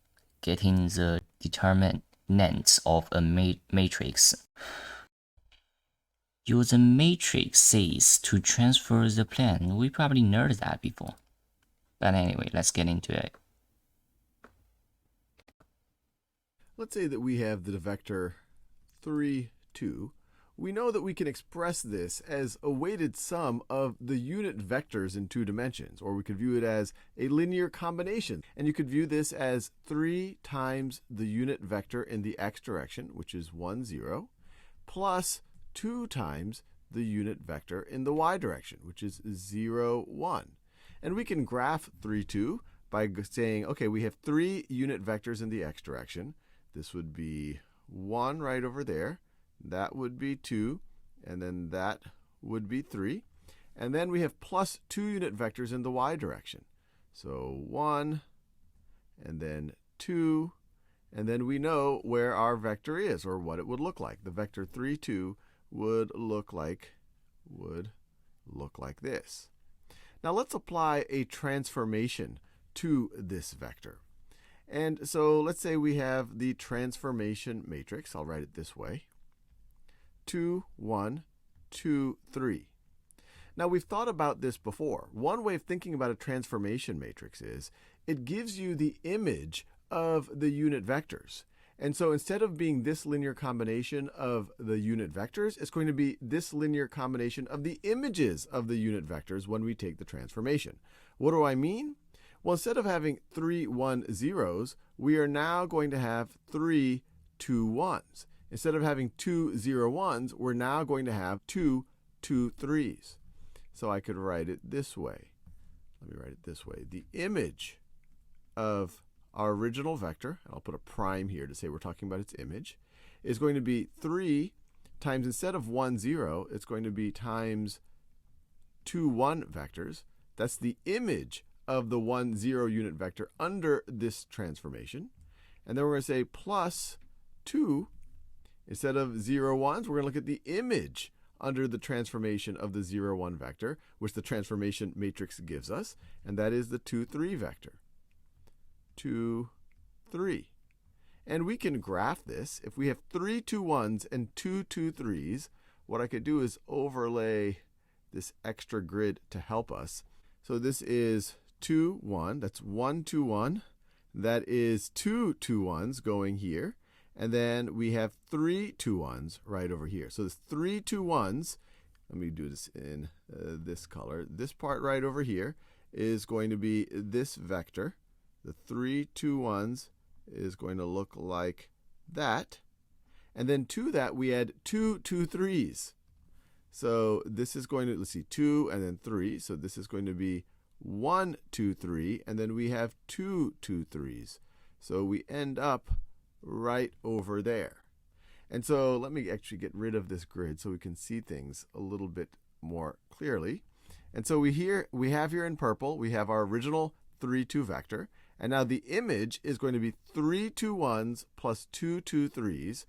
getting the determinants of a matrix. Use the matrices to transfer the plane. We probably learned that before. But anyway, let's get into it. Let's say that we have the vector 3, 2. We know that we can express this as a weighted sum of the unit vectors in 2 dimensions, or we could view it as a linear combination. And you could view this as 3 times the unit vector in the x direction, which is 1, 0, plus 2 times the unit vector in the y direction, which is 0, 1. And we can graph 3, 2 by saying, okay, we have 3 unit vectors in the x direction. This would be 1 right over there. That would be 2. And then that would be 3. And then we have plus 2 unit vectors in the y direction. So 1, and then 2. And then we know where our vector is, or what it would look like. The vector 3, 2 would look like this. Now let's apply a transformation to this vector. And so let's say we have the transformation matrix. I'll write it this way. 2, 1, 2, 3. Now we've thought about this before. One way of thinking about a transformation matrix is it gives you the image of the unit vectors. And so instead of being this linear combination of the unit vectors, it's going to be this linear combination of the images of the unit vectors when we take the transformation. What do I mean? Well, instead of having 3 1 zeros, we are now going to have 3 2 1s. Instead of having 2 0 1s, we're now going to have 2 2 3s. So I could write it this way. Let me write it this way. The image of our original vector, and I'll put a prime here to say we're talking about its image, is going to be 3 times, instead of 1 0, it's going to be times 2 1 vectors. That's the image of the 1 0 unit vector under this transformation. And then we're going to say plus 2. Instead of 0 1s, we're going to look at the image under the transformation of the 0 1 vector, which the transformation matrix gives us, and that is the 2 3 vector. 2 3. And we can graph this. If we have 3 2 1s and 2 2 3s, what I could do is overlay this extra grid to help us. So this is 2 1. That's 1 2 1. That is 2 2 1s going here. And then we have 3 2 1s right over here. So there's 3 2 1s. Let me do this in this color. This part right over here is going to be this vector. The 3 2 1s is going to look like that. And then to that, we add 2 2 3s. So this is going to, let's see, 2 and then 3. So this is going to be 1 2 3. And then we have 2 2 3s. So we end up right over there. And so let me actually get rid of this grid so we can see things a little bit more clearly. And so we have here in purple, we have our original 3 2 vector. And now the image is going to be 3 2 1s plus 2 2 3s.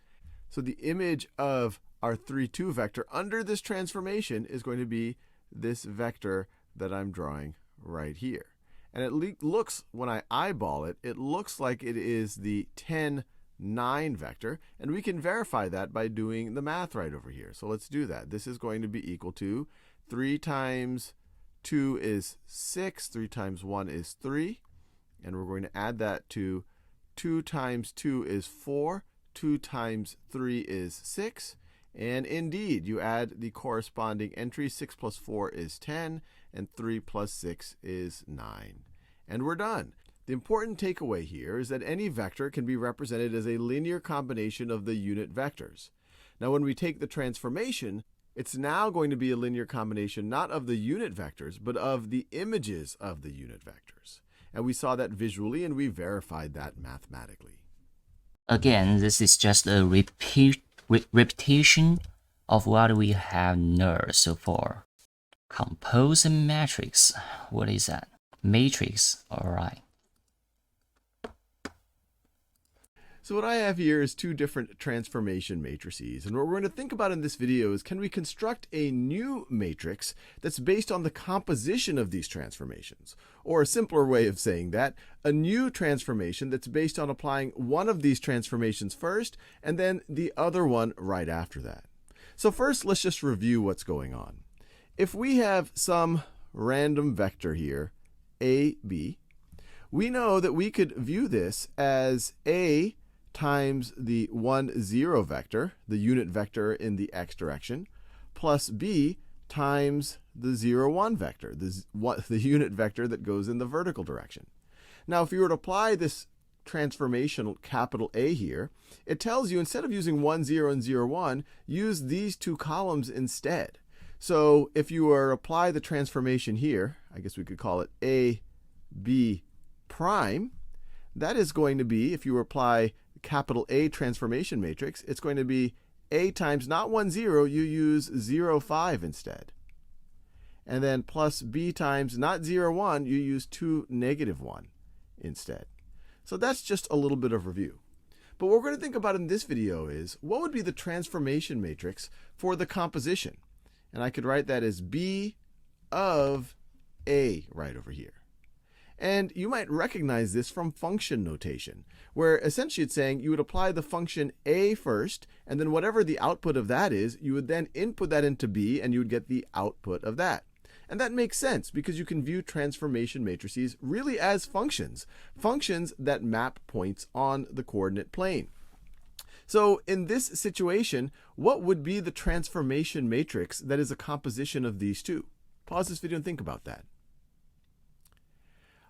So the image of our 3 2 vector under this transformation is going to be this vector that I'm drawing right here. And it looks, when I eyeball it, it looks like it is the 10 9 vector, and we can verify that by doing the math right over here. So let's do that. This is going to be equal to 3 times 2 is 6, 3 times 1 is 3, and we're going to add that to 2 times 2 is 4, 2 times 3 is 6, and indeed, you add the corresponding entry. 6 plus 4 is 10, and 3 plus 6 is 9. And we're done. The important takeaway here is that any vector can be represented as a linear combination of the unit vectors. Now, when we take the transformation, it's now going to be a linear combination not of the unit vectors, but of the images of the unit vectors. And we saw that visually, and we verified that mathematically. Again, this is just a repetition of what we have learned so far. Compose a matrix. What is that? Matrix. All right. So what I have here is 2 different transformation matrices. And what we're going to think about in this video is, can we construct a new matrix that's based on the composition of these transformations? Or a simpler way of saying that, a new transformation that's based on applying one of these transformations first and then the other one right after that. So first, let's just review what's going on. If we have some random vector here, a, b, we know that we could view this as a times the 1 0 vector, the unit vector in the x direction, plus b times the 0 1 vector, the unit vector that goes in the vertical direction. Now, if you were to apply this transformation capital A here, it tells you, instead of using 1 0 and 0 1, use these 2 columns instead. So if you were to apply the transformation here, I guess we could call it a b prime, that is going to be, if you apply capital A transformation matrix, it's going to be a times not 1 0, you use 0 5 instead. And then plus b times not 0 1, you use 2 negative 1 instead. So that's just a little bit of review. But what we're going to think about in this video is, what would be the transformation matrix for the composition? And I could write that as b of a right over here. And you might recognize this from function notation, where essentially it's saying you would apply the function a first, and then whatever the output of that is, you would then input that into b, and you would get the output of that. And that makes sense, because you can view transformation matrices really as functions, functions that map points on the coordinate plane. So in this situation, what would be the transformation matrix that is a composition of these two? Pause this video and think about that.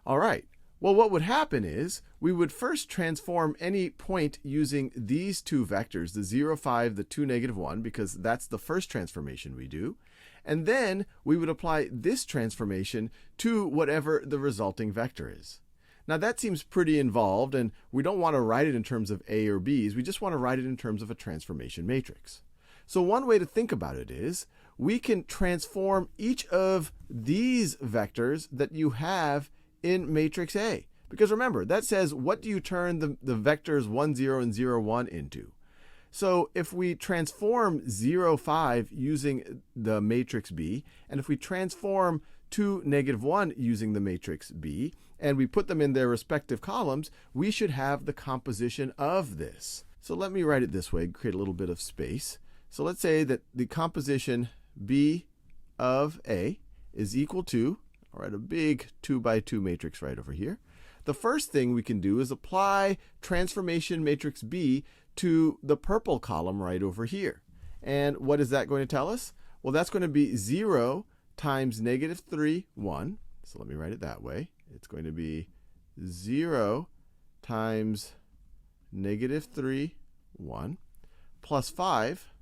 All right. Well, what would happen is we would first transform any point using these two vectors, the 0, 5, the 2, -1, because that's the first transformation we do. And then we would apply this transformation to whatever the resulting vector is. Now that seems pretty involved, and we don't want to write it in terms of A or B's. We just want to write it in terms of a transformation matrix. So one way to think about it is we can transform each of these vectors that you have in matrix A. Because remember, that says what do you turn the vectors 1, 0 and 0, 1 into? So if we transform 0, 5 using the matrix B, and if we transform 2, -1 using the matrix B, and we put them in their respective columns, we should have the composition of this. So let me write it this way, create a little bit of space. So let's say that the composition B of A is equal to, all right, a big 2 by 2 matrix right over here. The first thing we can do is apply transformation matrix B to the purple column right over here. And what is that going to tell us? Well, that's going to be 0 times -3, 1. So let me write it that way. It's going to be 0 times -3, 1, plus 5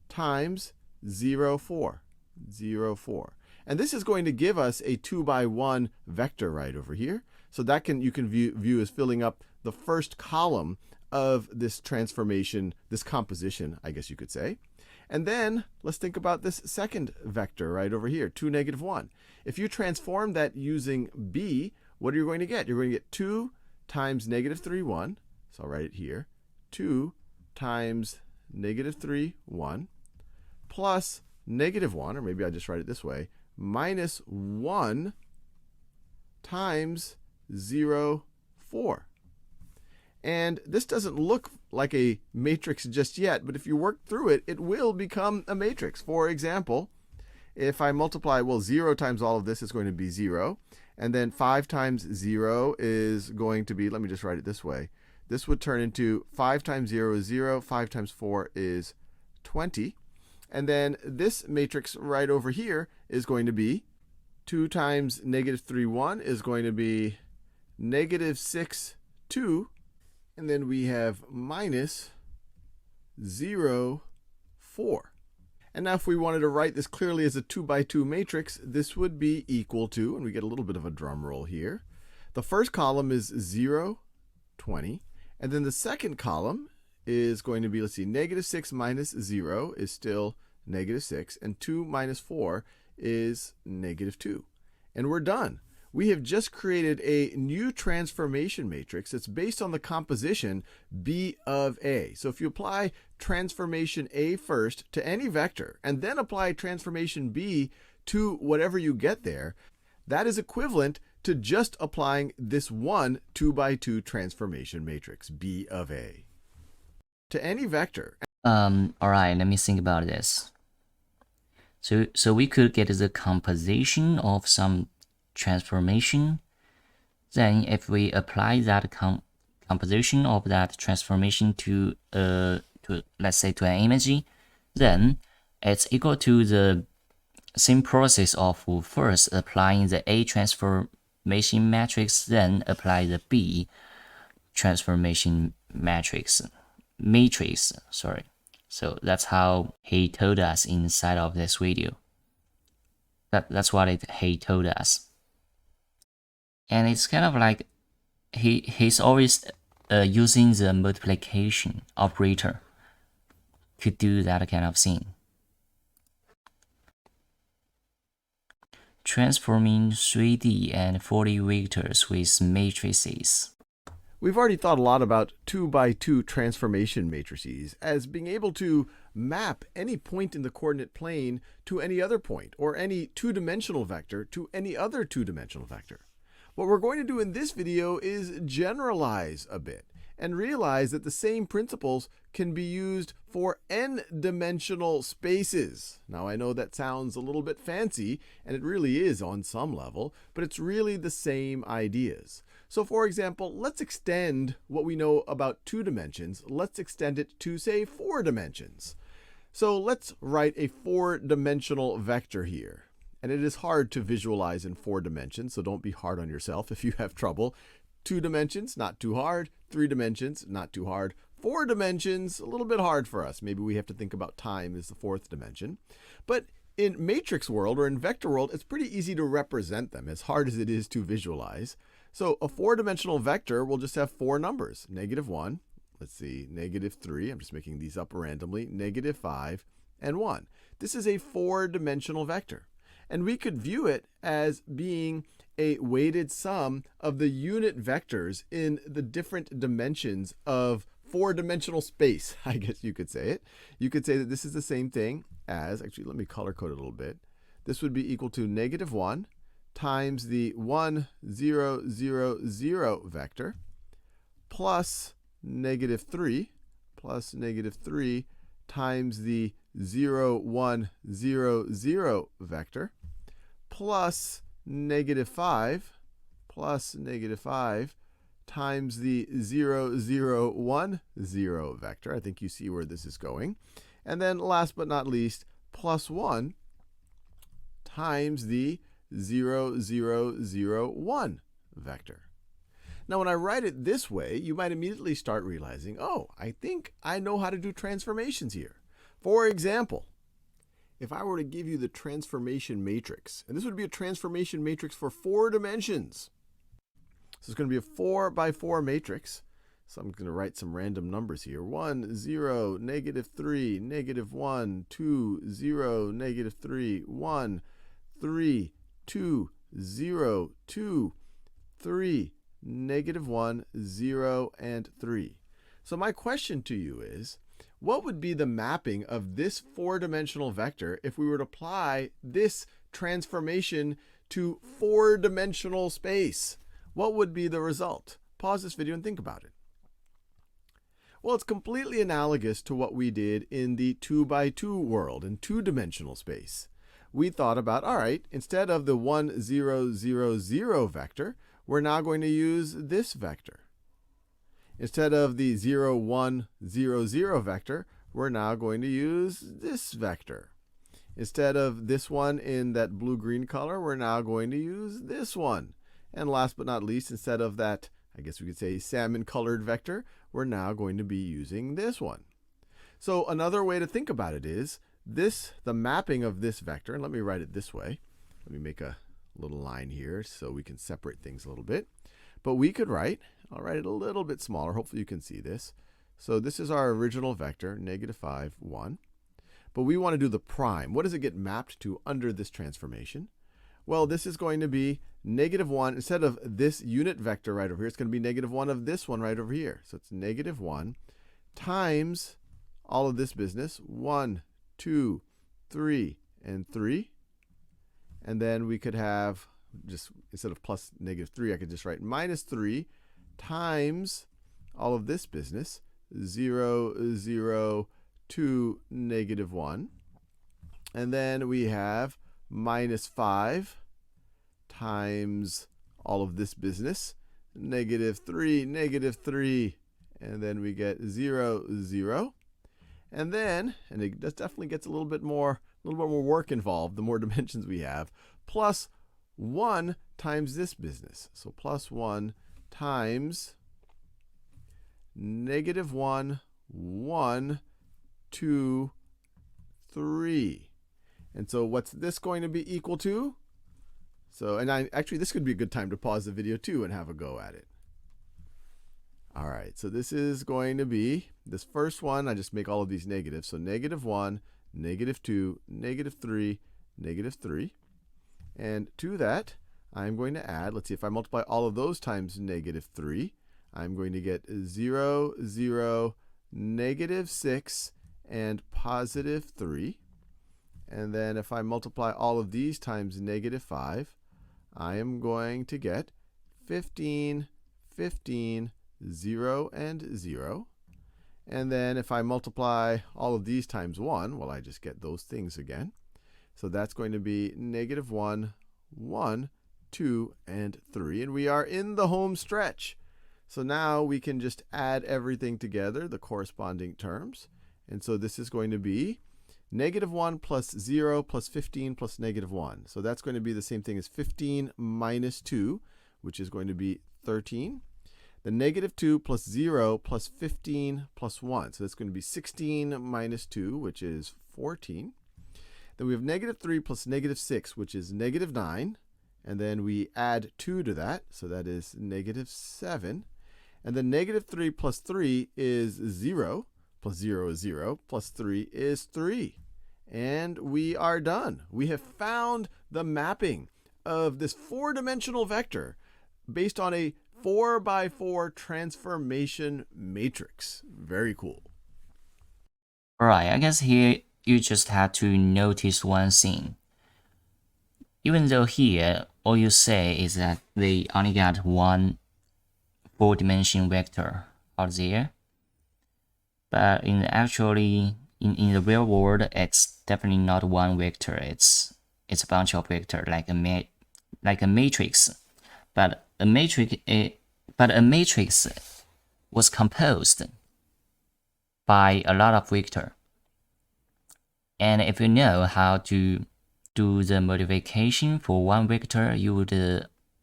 times 0, 4. 0, 4. And this is going to give us a 2 by 1 vector right over here. So that you can view as filling up the first column of this transformation, this composition, I guess you could say. And then let's think about this second vector right over here, 2, -1. If you transform that using B, what are you going to get? You're going to get 2 times -3, 1. So I'll write it here. 2 times -3, 1, plus -1, or maybe I'll just write it this way, minus 1 times 0, 4. And this doesn't look like a matrix just yet, but if you work through it, it will become a matrix. For example, if I multiply, well, 0 times all of this is going to be 0. And then 5 times 0 is going to be, let me just write it this way. This would turn into 5 times 0 is 0, 5 times 4 is 20. And then this matrix right over here is going to be 2 times -3, 1 is going to be -6, 2. And then we have minus 0, 4. And now if we wanted to write this clearly as a 2 by 2 matrix, this would be equal to, and we get a little bit of a drum roll here. The first column is 0, 20. And then the second column is going to be, let's see, -6 minus 0 is still -6. And 2 minus 4 is -2. And we're done. We have just created a new transformation matrix that's based on the composition B of A. So if you apply transformation A first to any vector, and then apply transformation B to whatever you get there, that is equivalent to just applying this one 2 by 2 transformation matrix, B of A, to any vector. All right, let me think about this. So we could get the composition of some transformation. Then if we apply that composition of that transformation to let's say to an image, then it's equal to the same process of first applying the A transformation matrix, then apply the B transformation matrix. Sorry. So that's how he told us inside of this video. That's what he told us. And it's kind of like he's always using the multiplication operator to do that kind of thing. Transforming 3D and 4D vectors with matrices. We've already thought a lot about 2 by 2 transformation matrices as being able to map any point in the coordinate plane to any other point, or any two-dimensional vector to any other two-dimensional vector. What we're going to do in this video is generalize a bit and realize that the same principles can be used for n-dimensional spaces. Now, I know that sounds a little bit fancy, and it really is on some level, but it's really the same ideas. So for example, let's extend what we know about 2 dimensions. Let's extend it to, say, 4 dimensions. So let's write a 4-dimensional vector here. And it is hard to visualize in 4 dimensions, so don't be hard on yourself if you have trouble. 2 dimensions, not too hard. 3 dimensions, not too hard. 4 dimensions, a little bit hard for us. Maybe we have to think about time as the 4th dimension. But in matrix world or in vector world, it's pretty easy to represent them, as hard as it is to visualize. So a 4-dimensional vector will just have 4 numbers, -1, let's see, -3, I'm just making these up randomly, -5, and 1. This is a 4-dimensional vector. And we could view it as being a weighted sum of the unit vectors in the different dimensions of 4-dimensional space, I guess you could say it. You could say that this is the same thing as, actually, let me color code it a little bit. This would be equal to -1 times the 1, 0, 0, 0 vector plus -3 times the 0, 1, 0, 0 vector plus -5 times the 0, 0, 1, 0 vector. I think you see where this is going. And then last but not least, +1 times the 0, 0, 0, 1 vector. Now, when I write it this way, you might immediately start realizing, oh, I think I know how to do transformations here. For example, if I were to give you the transformation matrix, and this would be a transformation matrix for 4 dimensions. So it's going to be a 4 by 4 matrix. So I'm going to write some random numbers here. 1, 0, -3, -1, 2, 0, -3, 1, 3, 2, 0, 2, 3, -1, 0, and 3. So my question to you is, what would be the mapping of this 4-dimensional vector if we were to apply this transformation to 4-dimensional space? What would be the result? Pause this video and think about it. Well, it's completely analogous to what we did in the 2 by 2 world, in 2-dimensional space. We thought about, all right, instead of the 1, 0, 0, 0 vector, we're now going to use this vector. Instead of the 0, 1, 0, 0 vector, we're now going to use this vector. Instead of this one in that blue-green color, we're now going to use this one. And last but not least, instead of that, I guess we could say salmon-colored vector, we're now going to be using this one. So another way to think about it is the mapping of this vector, and let me write it this way. Let me make a little line here so we can separate things a little bit. But we could write, I'll write it a little bit smaller, hopefully you can see this. So this is our original vector, -5, 1. But we want to do the prime. What does it get mapped to under this transformation? Well, this is going to be -1. Instead of this unit vector right over here, it's going to be -1 of this one right over here. So it's -1 times all of this business, 1, 2, 3, and 3. And then we could have, just instead of plus -3, I could just write -3 times all of this business, 0, 0, 2, -1. And then we have -5 times all of this business, -3, -3. And then we get 0, 0. And then, and it definitely gets a little bit more work involved the more dimensions we have, plus 1 times this business. So plus 1 times -1, 1, 2, 3. And so what's this going to be equal to? So, and actually this could be a good time to pause the video too and have a go at it. All right, so this is going to be, this first one, I just make all of these negatives. So -1, -2, -3, -3. And to that, I'm going to add, let's see, if I multiply all of those times -3, I'm going to get 0, 0, -6, and +3. And then if I multiply all of these times -5, I am going to get 15, 15, 0, and 0. And then if I multiply all of these times 1, well, I just get those things again. So that's going to be -1, 1, 2, and 3. And we are in the home stretch. So now we can just add everything together, the corresponding terms. And so this is going to be -1 plus 0 plus 15 plus -1. So that's going to be the same thing as 15 minus 2, which is going to be 13. The -2 plus 0 plus 15 plus 1. So that's going to be 16 minus 2, which is 14. Then we have -3 plus -6, which is -9. And then we add 2 to that. So that is -7. And then -3 plus 3 is 0. Plus 0 is 0. Plus 3 is 3. And we are done. We have found the mapping of this 4-dimensional vector based on a 4x4 transformation matrix. Very cool. Alright, I guess here you just have to notice one thing. Even though here all you say is that they only got one 4-dimension vector out there, but in the real world, it's definitely not one vector. It's a bunch of vectors, like a matrix. But a matrix was composed by a lot of vectors. And if you know how to do the multiplication for one vector, you would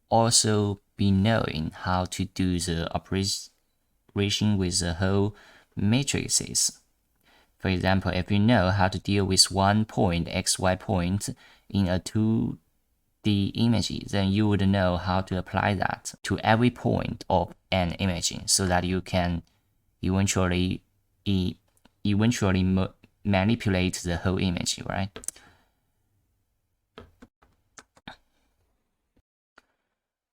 also be knowing how to do the operation with the whole matrices. For example, if you know how to deal with one point, xy point, in a 2D image, then you would know how to apply that to every point of an image so that you can eventually manipulate the whole image, right?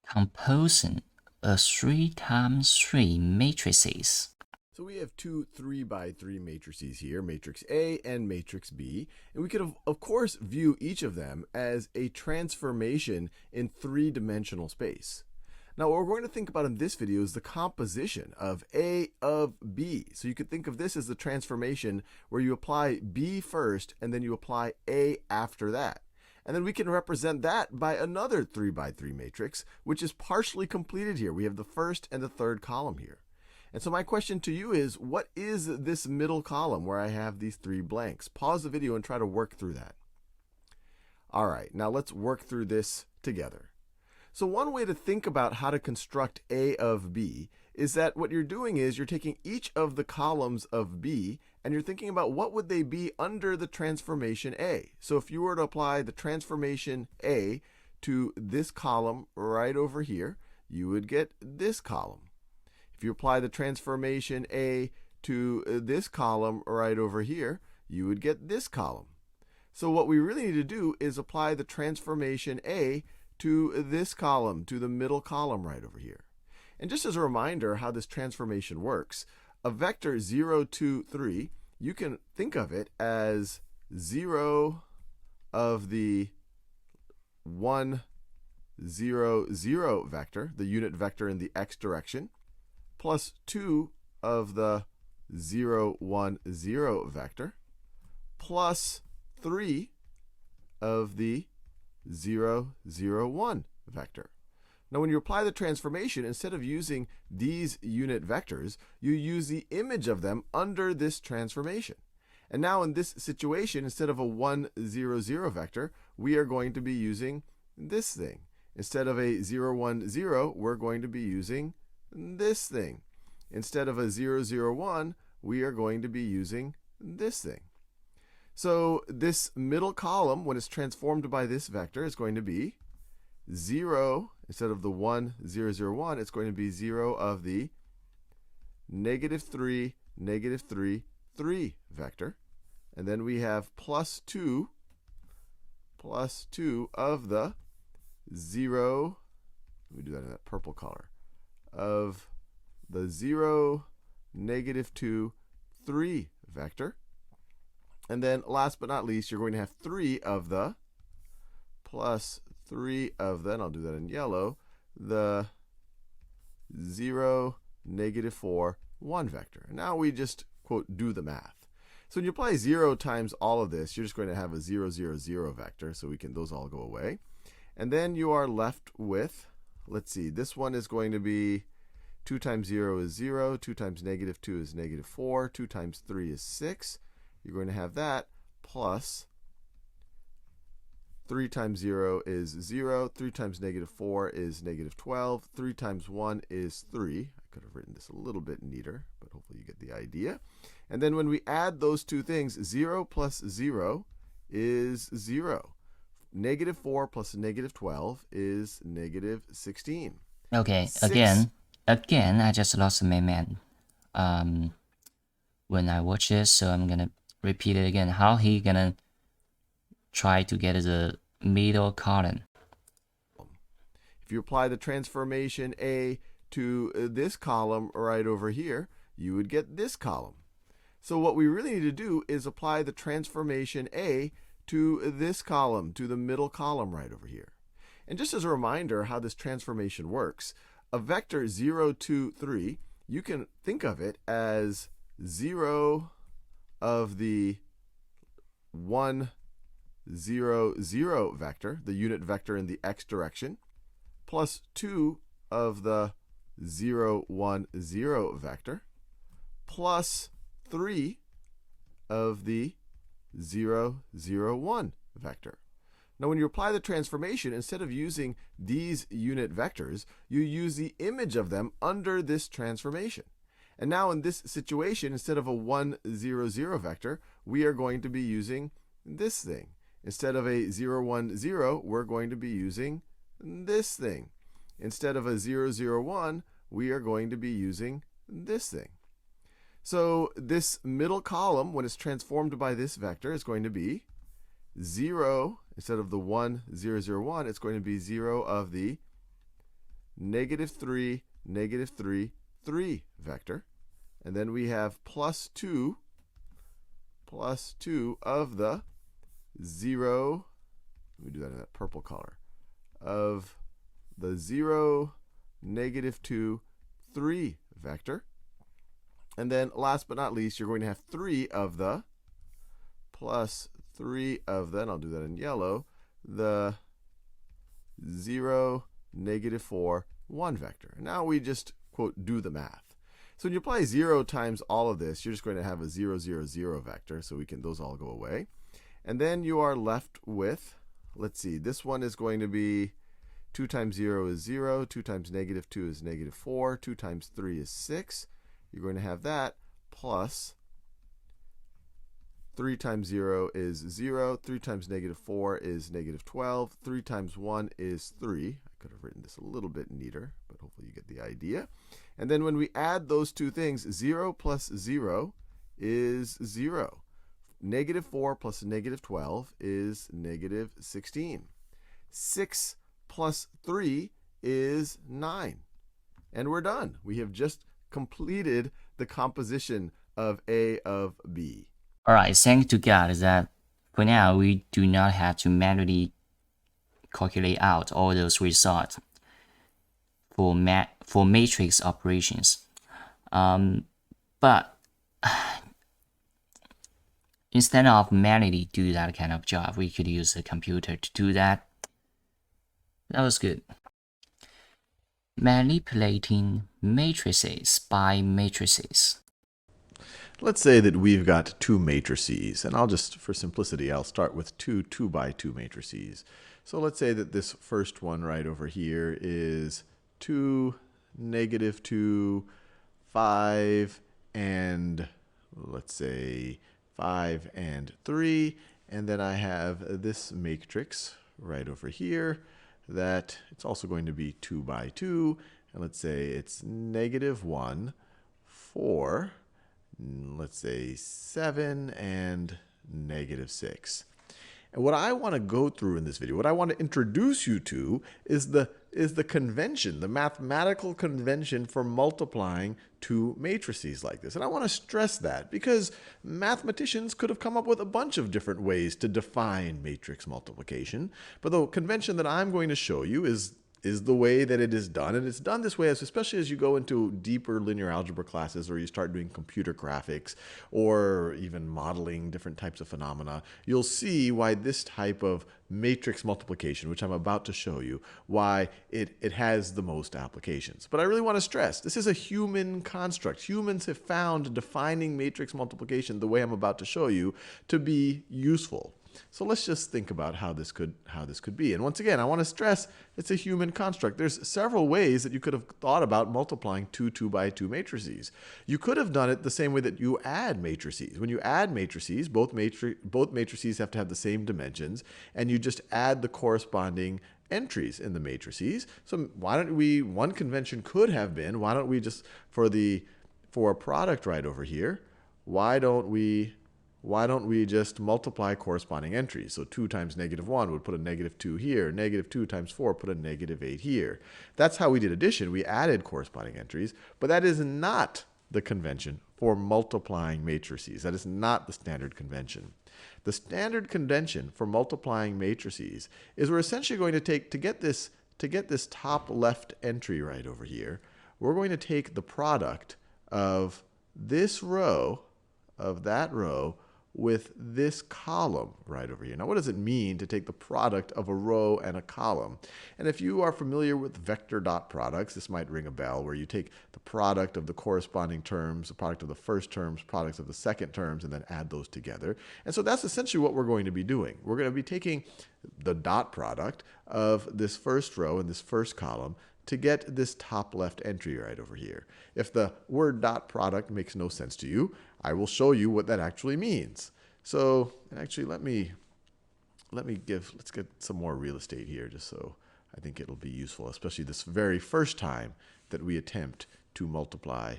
Composing a 3x3 matrices. So we have two 3x3 matrices here, matrix A and matrix B. And we could, of course, view each of them as a transformation in 3-dimensional space. Now, what we're going to think about in this video is the composition of A of B. So you could think of this as the transformation where you apply B first and then you apply A after that. And then we can represent that by another 3x3 matrix, which is partially completed here. We have the first and the third column here. And so my question to you is, what is this middle column where I have these 3 blanks? Pause the video and try to work through that. All right, now let's work through this together. So one way to think about how to construct A of B is that what you're doing is you're taking each of the columns of B and you're thinking about what would they be under the transformation A. So if you were to apply the transformation A to this column right over here, you would get this column. If you apply the transformation A to this column right over here, you would get this column. So what we really need to do is apply the transformation A to this column, to the middle column right over here. And just as a reminder how this transformation works, a vector 0, 2, 3, you can think of it as 0 of the 1, 0, 0 vector, the unit vector in the x direction, plus 2 of the 0, 1, 0 vector, plus 3 of the 0, 0, 1 vector. Now, when you apply the transformation, instead of using these unit vectors, you use the image of them under this transformation. And now in this situation, instead of a 1, 0, 0 vector, we are going to be using this thing. Instead of a 0, 1, 0, we're going to be using this thing. Instead of a 0, 0, 1, we are going to be using this thing. So this middle column, when it's transformed by this vector, is going to be 0, instead of the 1, 0, 0, 1, it's going to be 0 of the -3, -3, 3 vector. And then we have plus 2 of the 0, let me do that in that purple color, of the 0, -2, 3 vector. And then last but not least, you're going to have 3 of the plus 3 of the, and I'll do that in yellow, the 0, -4, 1 vector. And now we just, quote, do the math. So when you apply 0 times all of this, you're just going to have a 0, 0, 0 vector. So those all go away. And then you are left with, let's see, this one is going to be 2 times 0 is 0, 2 times negative 2 is negative 4, 2 times 3 is 6. You're going to have that plus 3 times 0 is 0, 3 times negative 4 is negative 12, 3 times 1 is 3. I could have written this a little bit neater, but hopefully you get the idea. And then when we add those two things, 0 plus 0 is 0. Negative 4 plus negative 12 is negative 16. Okay, again, I just lost my man when I watch this, so I'm gonna repeat it again. How he gonna try to get the middle column? If you apply the transformation A to this column right over here, you would get this column. So what we really need to do is apply the transformation A to this column, to the middle column right over here. And just as a reminder how this transformation works, a vector 0, 2, 3, you can think of it as 0 of the 1, 0, 0 vector, the unit vector in the x direction, plus 2 of the 0, 1, 0 vector, plus 3 of the 0, 0, 1 vector. Now, when you apply the transformation, instead of using these unit vectors, you use the image of them under this transformation. And now in this situation, instead of a 1, 0, 0 vector, we are going to be using this thing. Instead of a 0, 1, 0, we're going to be using this thing. Instead of a 0, 0, 1, we are going to be using this thing. So this middle column, when it's transformed by this vector, is going to be 0, instead of the 1, 0, 0, 1, it's going to be 0 of the negative 3, negative 3, 3 vector. And then we have plus 2 of the 0, let me do that in that purple color, of the 0, negative 2, 3 vector. And then last but not least, you're going to have 3 of the plus 3 of the, and I'll do that in yellow, the 0, negative 4, 1 vector. And now we just, quote, do the math. So when you apply 0 times all of this, you're just going to have a 0, 0, 0 vector. So those all go away. And then you are left with, let's see, this one is going to be 2 times 0 is 0, 2 times negative 2 is negative 4, 2 times 3 is 6. You're going to have that plus 3 times 0 is 0, 3 times negative 4 is negative 12, 3 times 1 is 3. I could have written this a little bit neater, but hopefully you get the idea. And then when we add those two things, 0 plus 0 is 0. Negative 4 plus negative 12 is negative 16. 6 plus 3 is 9. And we're done. We have just completed the composition of A of B. All right, thank to God that for now we do not have to manually calculate out all those results for matrix operations. But instead of manually do that kind of job, we could use a computer to do that. That was good. Manipulating matrices by matrices. Let's say that we've got two matrices, and I'll just, for simplicity, I'll start with two 2 by 2 matrices. So let's say that this first one right over here is 2, negative 2, 5, and let's say 5 and 3. And then I have this matrix right over here that it's also going to be 2 by 2. And let's say it's negative 1, 4, let's say 7, and negative 6. And what I want to go through in this video, what I want to introduce you to is the convention, the mathematical convention for multiplying two matrices like this. And I want to stress that because mathematicians could have come up with a bunch of different ways to define matrix multiplication. But the convention that I'm going to show you is is the way that it is done. And it's done this way, especially as you go into deeper linear algebra classes, or you start doing computer graphics or even modeling different types of phenomena. You'll see why this type of matrix multiplication, which I'm about to show you, why it has the most applications. But I really want to stress, this is a human construct. Humans have found defining matrix multiplication the way I'm about to show you to be useful. So let's just think about how this could be. And once again, I want to stress it's a human construct. There's several ways that you could have thought about multiplying two 2x2 matrices. You could have done it the same way that you add matrices. When you add matrices, both matrices have to have the same dimensions, and you just add the corresponding entries in the matrices. So why don't we, one convention could have been, why don't we just, for a product right over here, why don't we just multiply corresponding entries? So 2 times -1 would put a -2 here. -2 times 4 put a -8 here. That's how we did addition. We added corresponding entries, but that is not the convention for multiplying matrices. That is not the standard convention. The standard convention for multiplying matrices is we're essentially going to take, to get this top left entry right over here, we're going to take the product of this row, of that row, with this column right over here. Now, what does it mean to take the product of a row and a column? And if you are familiar with vector dot products, this might ring a bell, where you take the product of the corresponding terms, the product of the first terms, products of the second terms, and then add those together. And so that's essentially what we're going to be doing. We're going to be taking the dot product of this first row and this first column to get this top left entry right over here. If the word dot product makes no sense to you, I will show you what that actually means. So actually, let's get some more real estate here, just so I think it'll be useful, especially this very first time that we attempt to multiply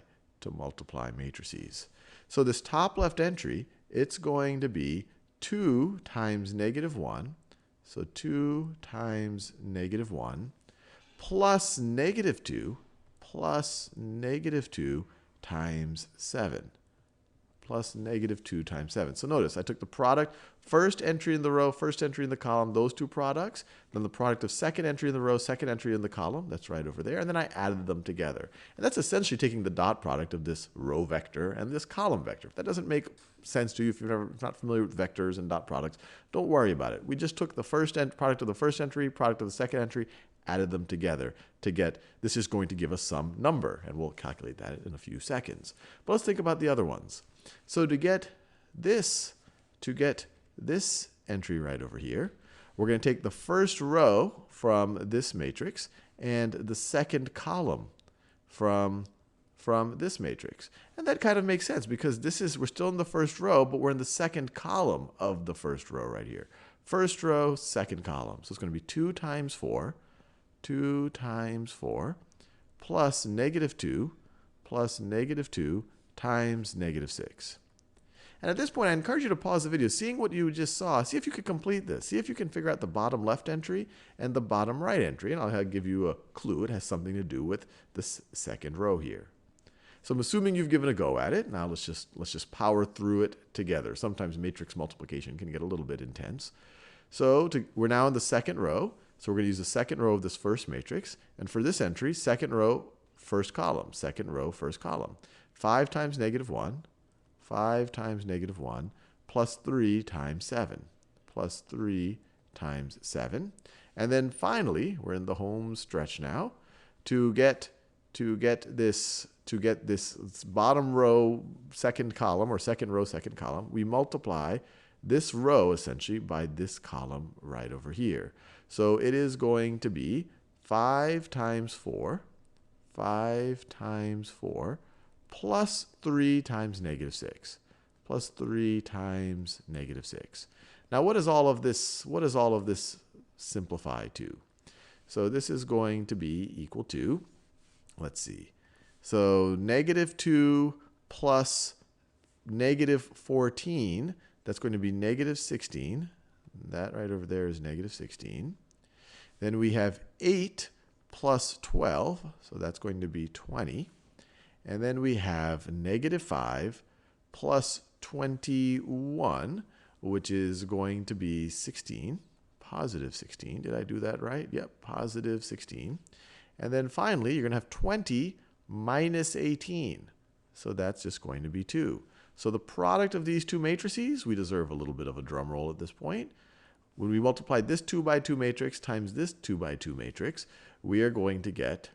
matrices. So this top left entry, it's going to be 2 times -1. So 2 times -1 plus -2 plus -2 times 7. Plus -2 times 7. So notice, I took the product, first entry in the row, first entry in the column, those two products, then the product of second entry in the row, second entry in the column, that's right over there, and then I added them together. And that's essentially taking the dot product of this row vector and this column vector. If that doesn't make sense to you, if you're not familiar with vectors and dot products, don't worry about it. We just took the product of the first entry, product of the second entry, added them together to get, this is going to give us some number, and we'll calculate that in a few seconds. But let's think about the other ones. So to get this entry right over here, we're going to take the first row from this matrix and the second column from this matrix. And that kind of makes sense because we're still in the first row, but we're in the second column of the first row right here. First row, second column. So it's going to be 2 times 4, 2 times 4, plus -2, plus -2 times -6. And at this point, I encourage you to pause the video, seeing what you just saw, see if you can complete this. See if you can figure out the bottom left entry and the bottom right entry. And I'll give you a clue. It has something to do with this second row here. So I'm assuming you've given a go at it. Now let's just power through it together. Sometimes matrix multiplication can get a little bit intense. So we're now in the second row. So we're going to use the second row of this first matrix. And for this entry, second row, first column. Second row, first column. 5 times -1. 5 times -1 plus 3 times 7. Plus 3 times 7. And then finally, we're in the home stretch now. To get this bottom row, second column, or second row, second column, we multiply this row essentially by this column right over here. So it is going to be 5 times 4, 5 times 4, plus 3 times -6, plus 3 times -6. Now, what does all of this simplify to? So this is going to be equal to, let's see. So -2 plus -14, that's going to be -16. That right over there is -16. Then we have 8 plus 12, so that's going to be 20. And then we have -5 plus 21, which is going to be 16. positive 16. Did I do that right? Yep, positive 16. And then finally, you're going to have 20 minus 18. So that's just going to be 2. So the product of these two matrices, we deserve a little bit of a drum roll at this point. When we multiply this 2 by 2 matrix times this 2 by 2 matrix, we are going to get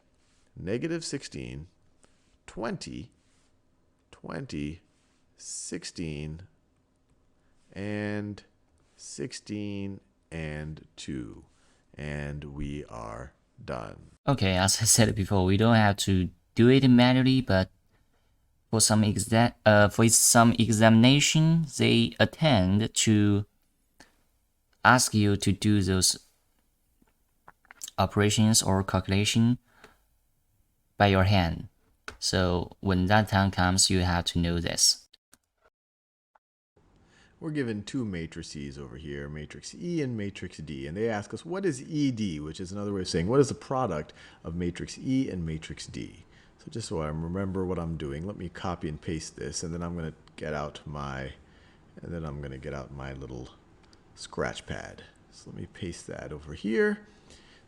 negative 16, 20, 20, 16, and 16, and 2. And we are done. Okay, as I said before, we don't have to do it manually, but for some examination, they attend to ask you to do those operations or calculation by your hand. So when that time comes, you have to know this. We're given two matrices over here, matrix E and matrix D, and they ask us what is ED, which is another way of saying what is the product of matrix E and matrix D. So just so I remember what I'm doing, let me copy and paste this, and then I'm going to get out my little scratch pad. So let me paste that over here.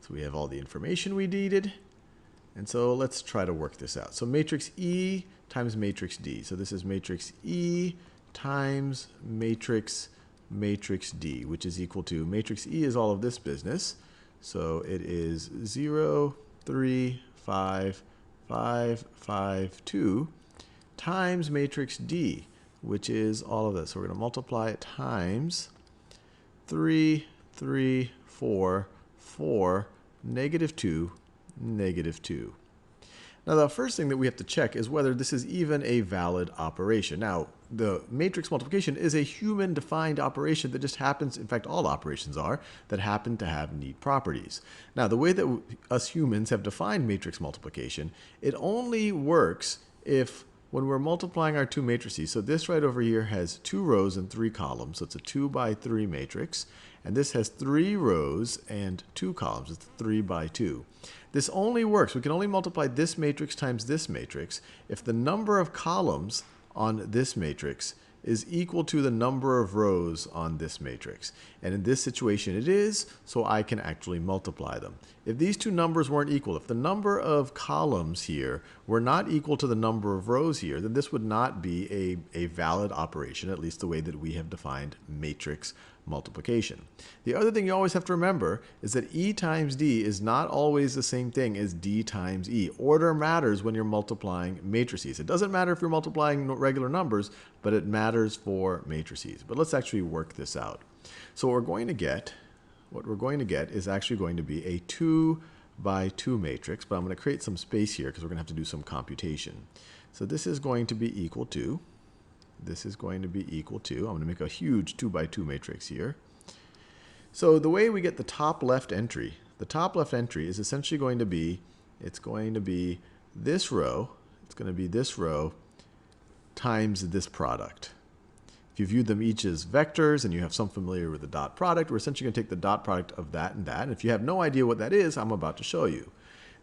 So we have all the information we needed. And so let's try to work this out. So matrix E times matrix D. So this is matrix E times matrix D, which is equal to, matrix E is all of this business. So it is 0, 3, 5, 5, 5, 2 times matrix D, which is all of this. So we're going to multiply it times 3, 3, 4, 4, negative 2, negative 2. Now the first thing that we have to check is whether this is even a valid operation. Now the matrix multiplication is a human defined operation that just happens, in fact all operations are, that happen to have neat properties. Now the way that us humans have defined matrix multiplication, it only works if when we're multiplying our two matrices, so this right over here has 2 rows and 3 columns, so it's a 2 by 3 matrix, and this has 3 rows and 2 columns, it's 3 by 2. This only works, we can only multiply this matrix times this matrix if the number of columns on this matrix is equal to the number of rows on this matrix. And in this situation it is, so I can actually multiply them. If these two numbers weren't equal, if the number of columns here were not equal to the number of rows here, then this would not be a valid operation, at least the way that we have defined matrix multiplication. The other thing you always have to remember is that E times D is not always the same thing as D times E. Order matters when you're multiplying matrices. It doesn't matter if you're multiplying regular numbers, but it matters for matrices. But let's actually work this out. So what we're going to get is actually going to be a 2 by 2 matrix, but I'm going to create some space here because we're going to have to do some computation. So this is going to be equal to, I'm going to make a huge 2 by 2 matrix here. So the way we get the top left entry is essentially going to be, it's going to be this row times this product. If you view them each as vectors and you have some familiar with the dot product, we're essentially going to take the dot product of that and that. And if you have no idea what that is, I'm about to show you.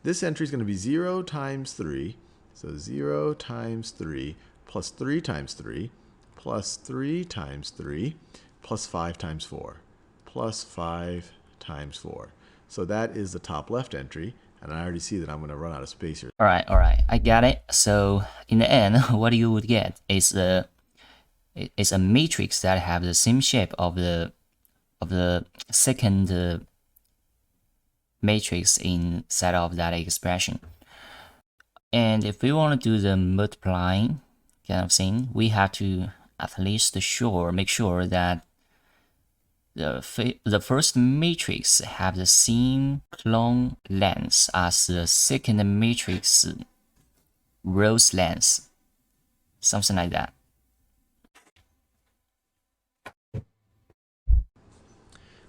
This entry is going to be 0 times 3. So 0 times 3 plus 3 times 3 plus 3 times 3 plus 5 times 4 plus 5 times 4. So that is the top left entry. And I already see that I'm going to run out of space here. All right, I got it. So in the end, what you would get is a matrix that have the same shape of the second matrix inside of that expression. And if we want to do the multiplying kind of thing, we have to at least make sure that the first matrix have the same long length as the second matrix rows length, something like that.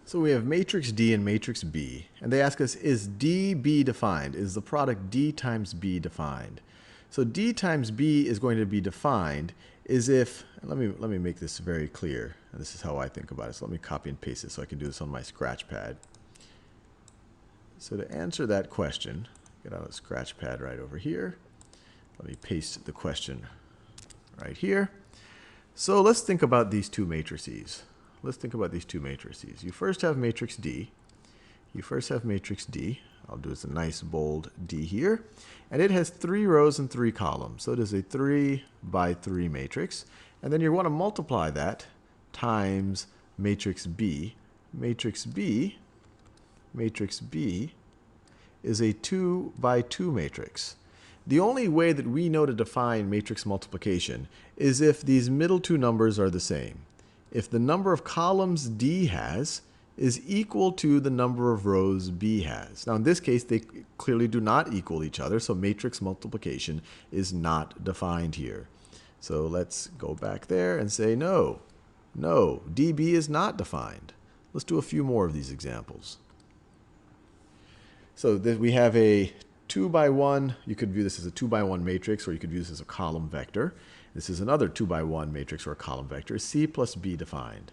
So we have matrix D and matrix B, and they ask us, is DB defined? Is the product D times B defined? So D times B is going to be defined is if, let me make this very clear, and this is how I think about it. So let me copy and paste it so I can do this on my scratch pad. So to answer that question, get out a scratch pad right over here. Let me paste the question right here. So let's think about these two matrices. let's think about these two matrices. You first have matrix D. I'll do a nice bold D here. And it has 3 rows and 3 columns. So it is a 3 by 3 matrix. And then you want to multiply that times matrix B. Matrix B is a 2 by 2 matrix. The only way that we know to define matrix multiplication is if these middle two numbers are the same. If the number of columns D has is equal to the number of rows B has. Now in this case, they clearly do not equal each other, so matrix multiplication is not defined here. So let's go back there and say no, DB is not defined. Let's do a few more of these examples. So we have a 2 by 1, you could view this as a 2 by 1 matrix, or you could view this as a column vector. This is another 2 by 1 matrix or a column vector. C plus B defined.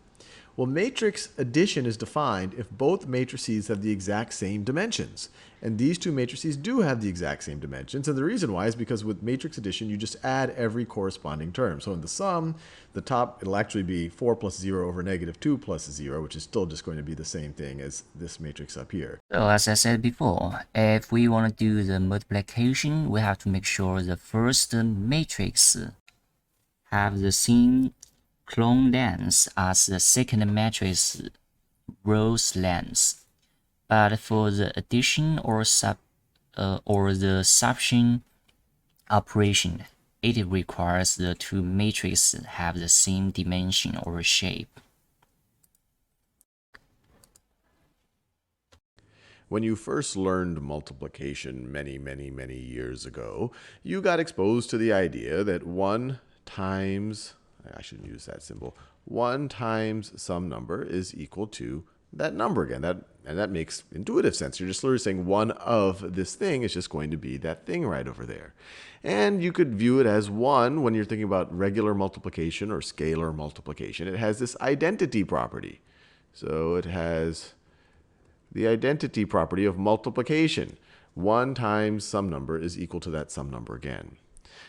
Well, matrix addition is defined if both matrices have the exact same dimensions. And these two matrices do have the exact same dimensions. And the reason why is because with matrix addition, you just add every corresponding term. So in the sum, the top, it'll actually be 4 plus 0 over negative 2 plus 0, which is still just going to be the same thing as this matrix up here. So as I said before, if we want to do the multiplication, we have to make sure the first matrix have the same clone length as the second matrix rows length. But for the addition or the subtraction operation, it requires the two matrices have the same dimension or shape. When you first learned multiplication many years ago, you got exposed to the idea that 1 times, I shouldn't use that symbol, 1 times some number is equal to that number again. And that makes intuitive sense. You're just literally saying 1 of this thing is just going to be that thing right over there. And you could view it as 1 when you're thinking about regular multiplication or scalar multiplication. It has this identity property. So it has the identity property of multiplication. 1 times some number is equal to that some number again.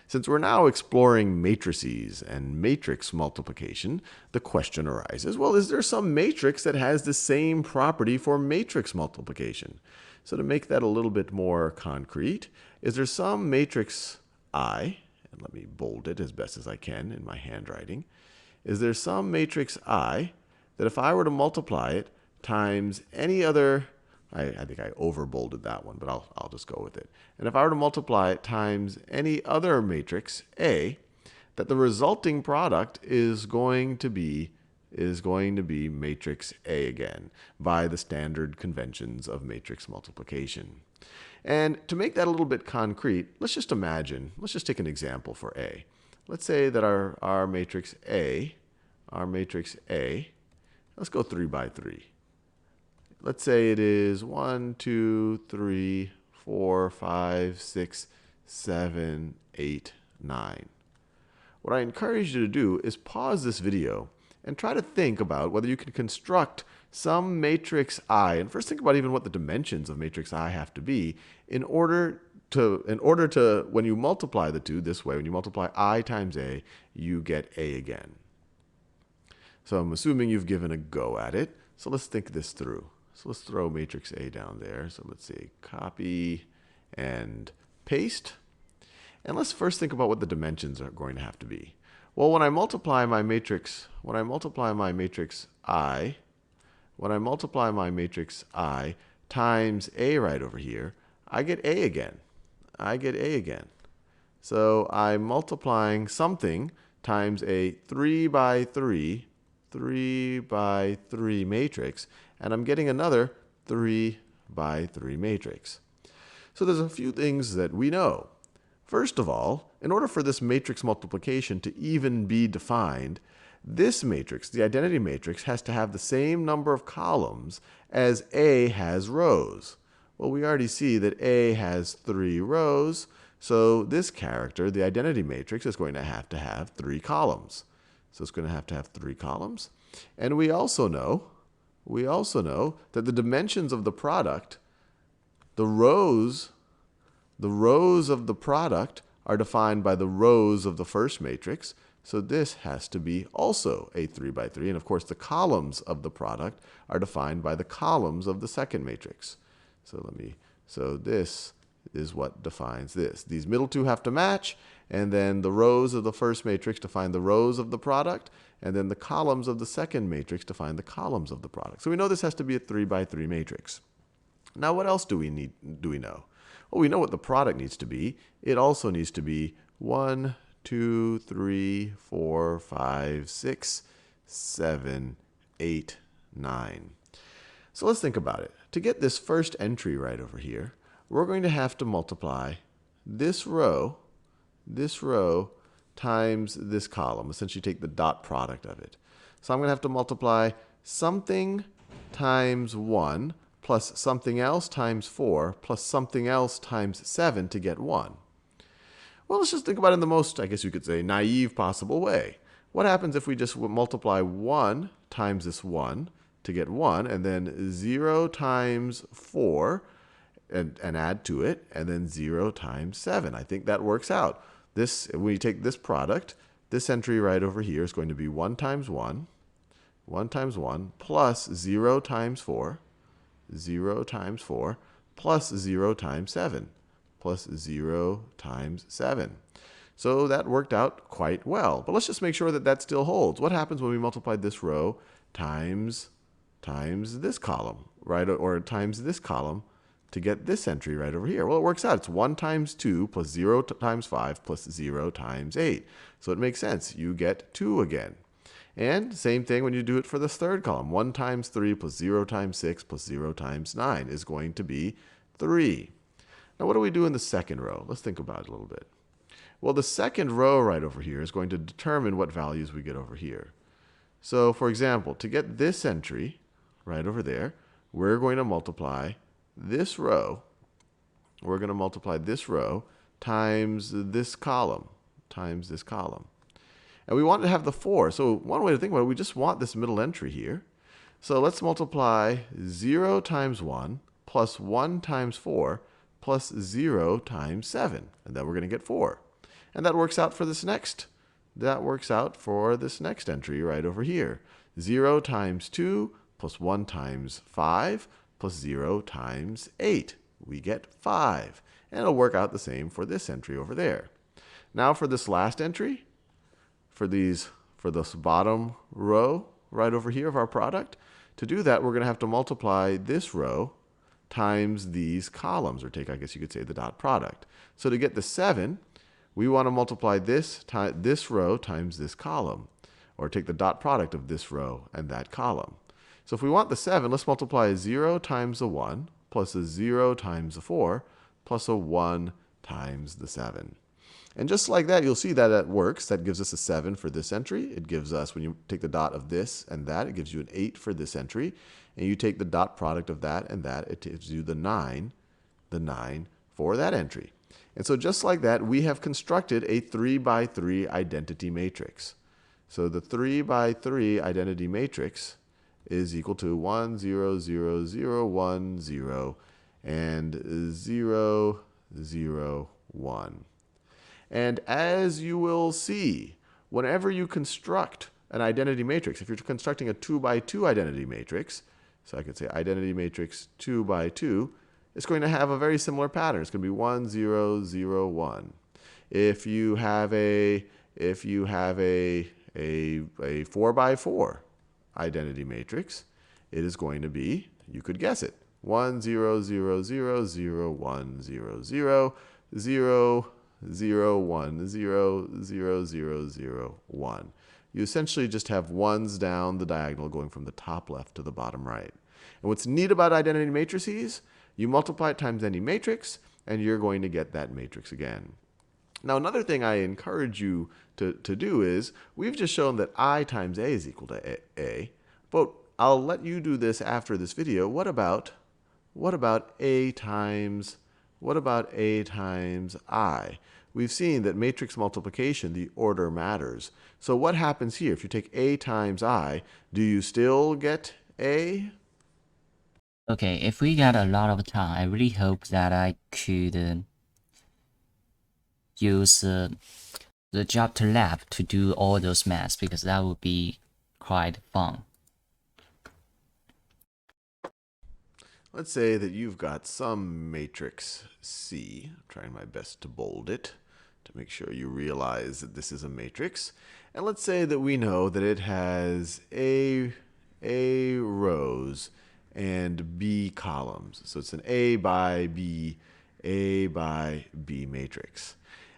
Since we're now exploring matrices and matrix multiplication, the question arises, well, is there some matrix that has the same property for matrix multiplication? So to make that a little bit more concrete, is there some matrix I, and let me bold it as best as I can in my handwriting, is there some matrix I that if I were to multiply it times any other, I think I over-bolded that one, but I'll just go with it. And if I were to multiply it times any other matrix A, that the resulting product is going to be matrix A again by the standard conventions of matrix multiplication. And to make that a little bit concrete, let's just take an example for A. Let's say that our matrix A, let's go 3 by 3. Let's say it is 1, 2, 3, 4, 5, 6, 7, 8, 9. What I encourage you to do is pause this video and try to think about whether you can construct some matrix I, and first think about even what the dimensions of matrix I have to be in order to, when you multiply the two this way, when you multiply I times A, you get A again. So I'm assuming you've given a go at it. So let's think this through. So let's throw matrix A down there. So let's say copy and paste. And let's first think about what the dimensions are going to have to be. Well, when I multiply my matrix I times A right over here, I get A again. So I'm multiplying something times a 3 by 3 matrix, and I'm getting another 3 by 3 matrix. So there's a few things that we know. First of all, in order for this matrix multiplication to even be defined, this matrix, the identity matrix, has to have the same number of columns as A has rows. Well, we already see that A has 3 rows, so this character, the identity matrix, is going to have 3 columns. So it's going to have 3 columns. And we also know that the dimensions of the product, the rows of the product are defined by the rows of the first matrix. So this has to be also a 3 by 3. And of course, the columns of the product are defined by the columns of the second matrix. So this is what defines this. These middle two have to match, and then the rows of the first matrix define the rows of the product, and then the columns of the second matrix define the columns of the product. So we know this has to be a 3 by 3 matrix. Now what else do we know? Well, we know what the product needs to be. It also needs to be 1, 2, 3, 4, 5, 6, 7, 8, 9. So let's think about it. To get this first entry right over here, we're going to have to multiply this row times this column. Essentially take the dot product of it. So I'm going to have to multiply something times 1 plus something else times 4 plus something else times 7 to get 1. Well, let's just think about it in the most, I guess you could say, naive possible way. What happens if we just multiply 1 times this 1 to get 1, and then 0 times 4 and add to it, and then 0 times 7? I think that works out. When you take this product, this entry right over here is going to be 1 times 1 plus 0 times 4, 0 times 4 plus 0 times 7. Plus 0 times 7. So that worked out quite well. But let's just make sure that that still holds. What happens when we multiply this row times this column, right? Or times this column to get this entry right over here? Well, it works out. It's 1 times 2 plus 0 times 5 plus 0 times 8. So it makes sense. You get 2 again. And same thing when you do it for this third column. 1 times 3 plus 0 times 6 plus 0 times 9 is going to be 3. Now, what do we do in the second row? Let's think about it a little bit. Well, the second row right over here is going to determine what values we get over here. So, for example, to get this entry right over there, we're going to multiply this row. We're going to multiply this row times this column, And we want to have the 4. So one way to think about it, we just want this middle entry here. So let's multiply 0 times 1 plus 1 times 4 plus 0 times 7. And then we're going to get 4. And that works out for this next. Entry right over here. 0 times 2 plus 1 times 5 plus 0 times 8. We get 5. And it'll work out the same for this entry over there. Now for this last entry, for this bottom row right over here of our product, to do that, we're going to have to multiply this row times these columns, or take, I guess you could say, the dot product. So to get the 7, we want to multiply this row times this column, or take the dot product of this row and that column. So if we want the 7, let's multiply a 0 times a 1 plus a 0 times a 4 plus a 1 times the 7. And just like that, you'll see that it works. That gives us a 7 for this entry. It gives us, when you take the dot of this and that, it gives you an 8 for this entry. And you take the dot product of that and that, it gives you the 9 for that entry. And so just like that, we have constructed a 3 by 3 identity matrix. So the 3 by 3 identity matrix is equal to 1, 0, 0, 0, 1, 0, and 0, 0, 1. And as you will see, whenever you construct an identity matrix, if you're constructing a 2 by 2 identity matrix, so I could say identity matrix 2 by 2, it's going to have a very similar pattern. It's going to be 1, 0, 0, 1. If you have a 4 by 4 identity matrix, it is going to be, you could guess it, 1, 0, 0, 0, 0, 1, 0, 0, 0, 0, 1, 0, 0, 0, 0, 1. You essentially just have ones down the diagonal going from the top left to the bottom right. And what's neat about identity matrices, you multiply it times any matrix, and you're going to get that matrix again. Now, another thing I encourage you to do is, we've just shown that I times A is equal to A, but I'll let you do this after this video. What about A times I? We've seen that matrix multiplication, the order matters. So what happens here? If you take A times I, do you still get A? Okay, if we got a lot of time, I really hope that I could use the chapter lab to do all those maths because that would be quite fun. Let's say that you've got some matrix C. I'm trying my best to bold it to make sure you realize that this is a matrix. And let's say that we know that it has A rows and B columns. So it's an A by B matrix.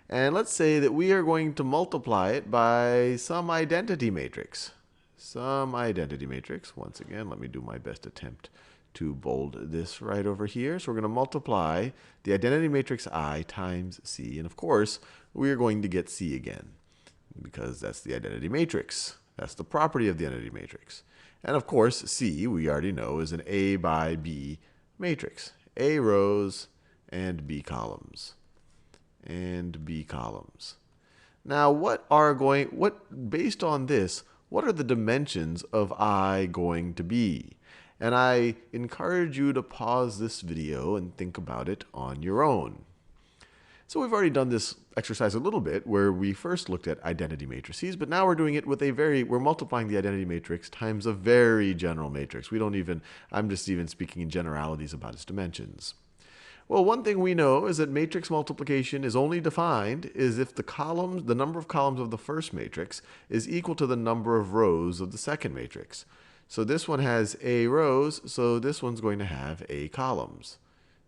And let's say that we are going to multiply it by some identity matrix. Some identity matrix. Once again, let me do my best attempt to bold this right over here. So we're going to multiply the identity matrix I times C. And of course, we are going to get C again because that's the identity matrix. That's the property of the identity matrix. And of course, C, we already know, is an A by B matrix. A rows and B columns. Now, based on this, what are the dimensions of I going to be? And I encourage you to pause this video and think about it on your own. So we've already done this exercise a little bit where we first looked at identity matrices, but now we're doing it with we're multiplying the identity matrix times a very general matrix. I'm just even speaking in generalities about its dimensions. Well, one thing we know is that matrix multiplication is only defined if the number of columns of the first matrix is equal to the number of rows of the second matrix. So this one has A rows, so this one's going to have A columns.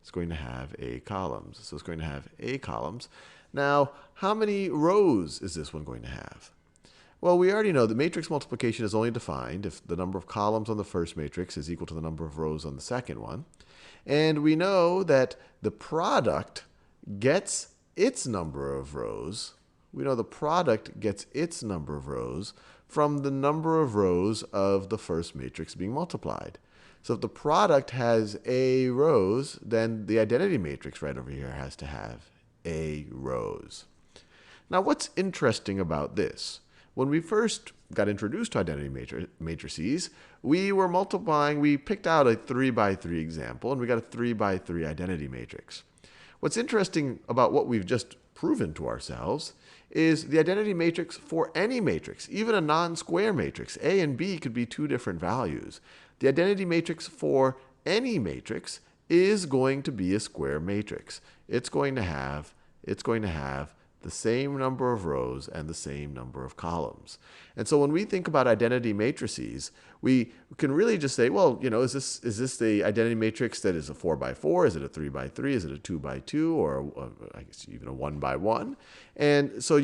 It's going to have A columns. So it's going to have A columns. Now, how many rows is this one going to have? Well, we already know that matrix multiplication is only defined if the number of columns on the first matrix is equal to the number of rows on the second one. And we know that the product gets its number of rows. We know the product gets its number of rows from the number of rows of the first matrix being multiplied. So if the product has A rows, then the identity matrix right over here has to have A rows. Now, what's interesting about this? When we first got introduced to identity matrices, we picked out a 3 by 3 example, and we got a 3 by 3 identity matrix. What's interesting about what we've just proven to ourselves is the identity matrix for any matrix, even a non-square matrix. A and B could be two different values. The identity matrix for any matrix is going to be a square matrix. It's going to have the same number of rows and the same number of columns. And so when we think about identity matrices, we can really just say, well, is this the identity matrix that is a 4 by 4? Is it a 3 by 3? Is it a 2 by 2? Or I guess even a 1 by 1? And so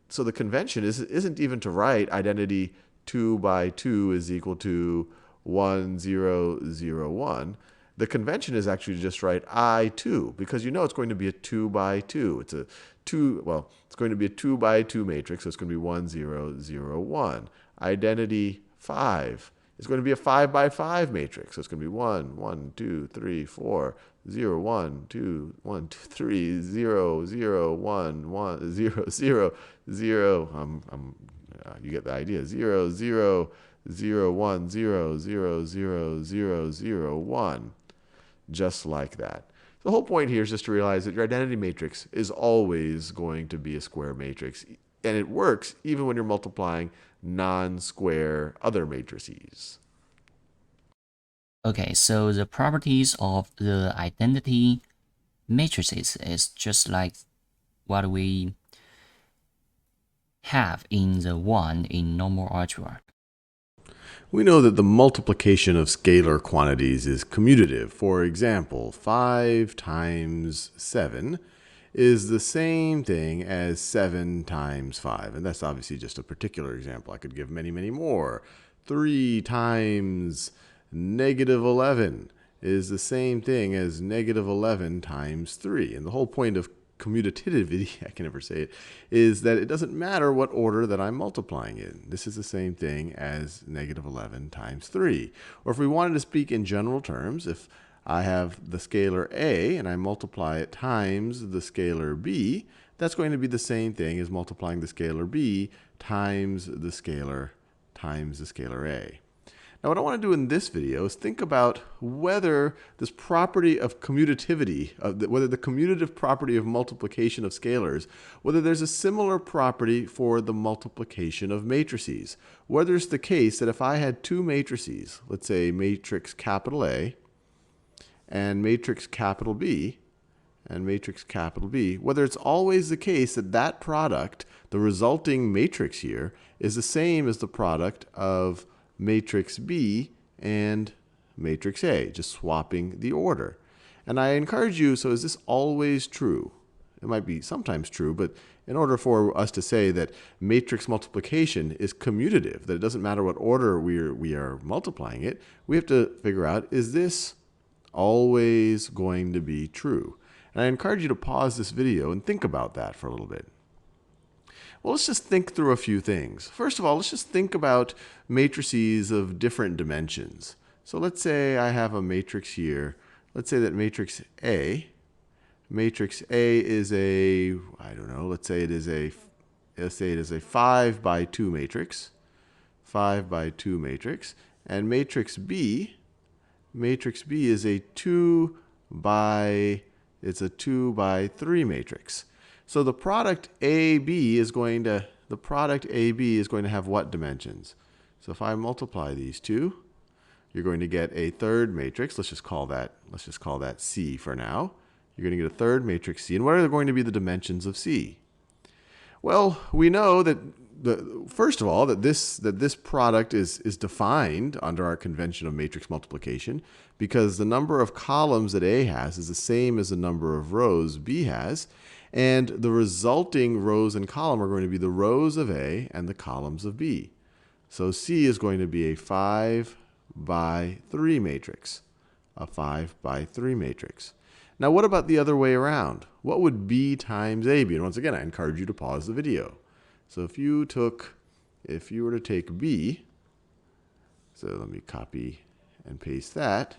so the convention isn't even to write identity 2 by 2 is equal to 1, 0, 0, 1. The convention is actually to just write I2 because it's going to be a 2 by 2. It's going to be a 2 by 2 matrix, so it's going to be 1, 0, 0, 1. Identity 5 is going to be a 5 by 5 matrix, so it's going to be 1, 1, 2, 3, 4, 0, 1, 2, 1, 2, 3, 0, 0, 1, 1, 0, 0, 0. You get the idea. 0, 0, 0, 1, 0, 0, 0, 0, 0, 1. Just like that. The whole point here is just to realize that your identity matrix is always going to be a square matrix. And it works even when you're multiplying non-square other matrices. Okay, so the properties of the identity matrices is just like what we have in the one in normal algebra. We know that the multiplication of scalar quantities is commutative. For example, 5 times 7 is the same thing as 7 times 5. And that's obviously just a particular example. I could give many, many more. 3 times negative 11 is the same thing as negative 11 times 3. And the whole point of commutativity, I can never say it, is that it doesn't matter what order that I'm multiplying in. This is the same thing as negative 11 times 3. Or if we wanted to speak in general terms, if I have the scalar A and I multiply it times the scalar B, that's going to be the same thing as multiplying the scalar B times the scalar A. Now what I want to do in this video is think about whether this property of commutativity, whether the commutative property of multiplication of scalars, whether there's a similar property for the multiplication of matrices. Whether it's the case that if I had two matrices, let's say matrix capital A and matrix capital B, and matrix capital B, whether it's always the case that that product, the resulting matrix here, is the same as the product of matrix B and matrix A, just swapping the order. And I encourage you, so is this always true? It might be sometimes true, but in order for us to say that matrix multiplication is commutative, that it doesn't matter what order we are multiplying it, we have to figure out, is this always going to be true? And I encourage you to pause this video and think about that for a little bit. Well, let's just think through a few things. First of all, let's just think about matrices of different dimensions. So let's say I have a matrix here. Let's say that matrix A is a, I don't know, let's say it is a 5 by 2 matrix. 5 by 2 matrix. And matrix B is a 2 by 3 matrix. So the product AB is going to have what dimensions? So if I multiply these two, you're going to get a third matrix. Let's just call that C for now. You're going to get a third matrix C. And what are going to be the dimensions of C? Well, we know that first of all, that this product is defined under our convention of matrix multiplication because the number of columns that A has is the same as the number of rows B has. And the resulting rows and column are going to be the rows of A and the columns of B. So C is going to be a 5 by 3 matrix. A 5 by 3 matrix. Now what about the other way around? What would B times A be? And once again, I encourage you to pause the video. So if you were to take B, so let me copy and paste that,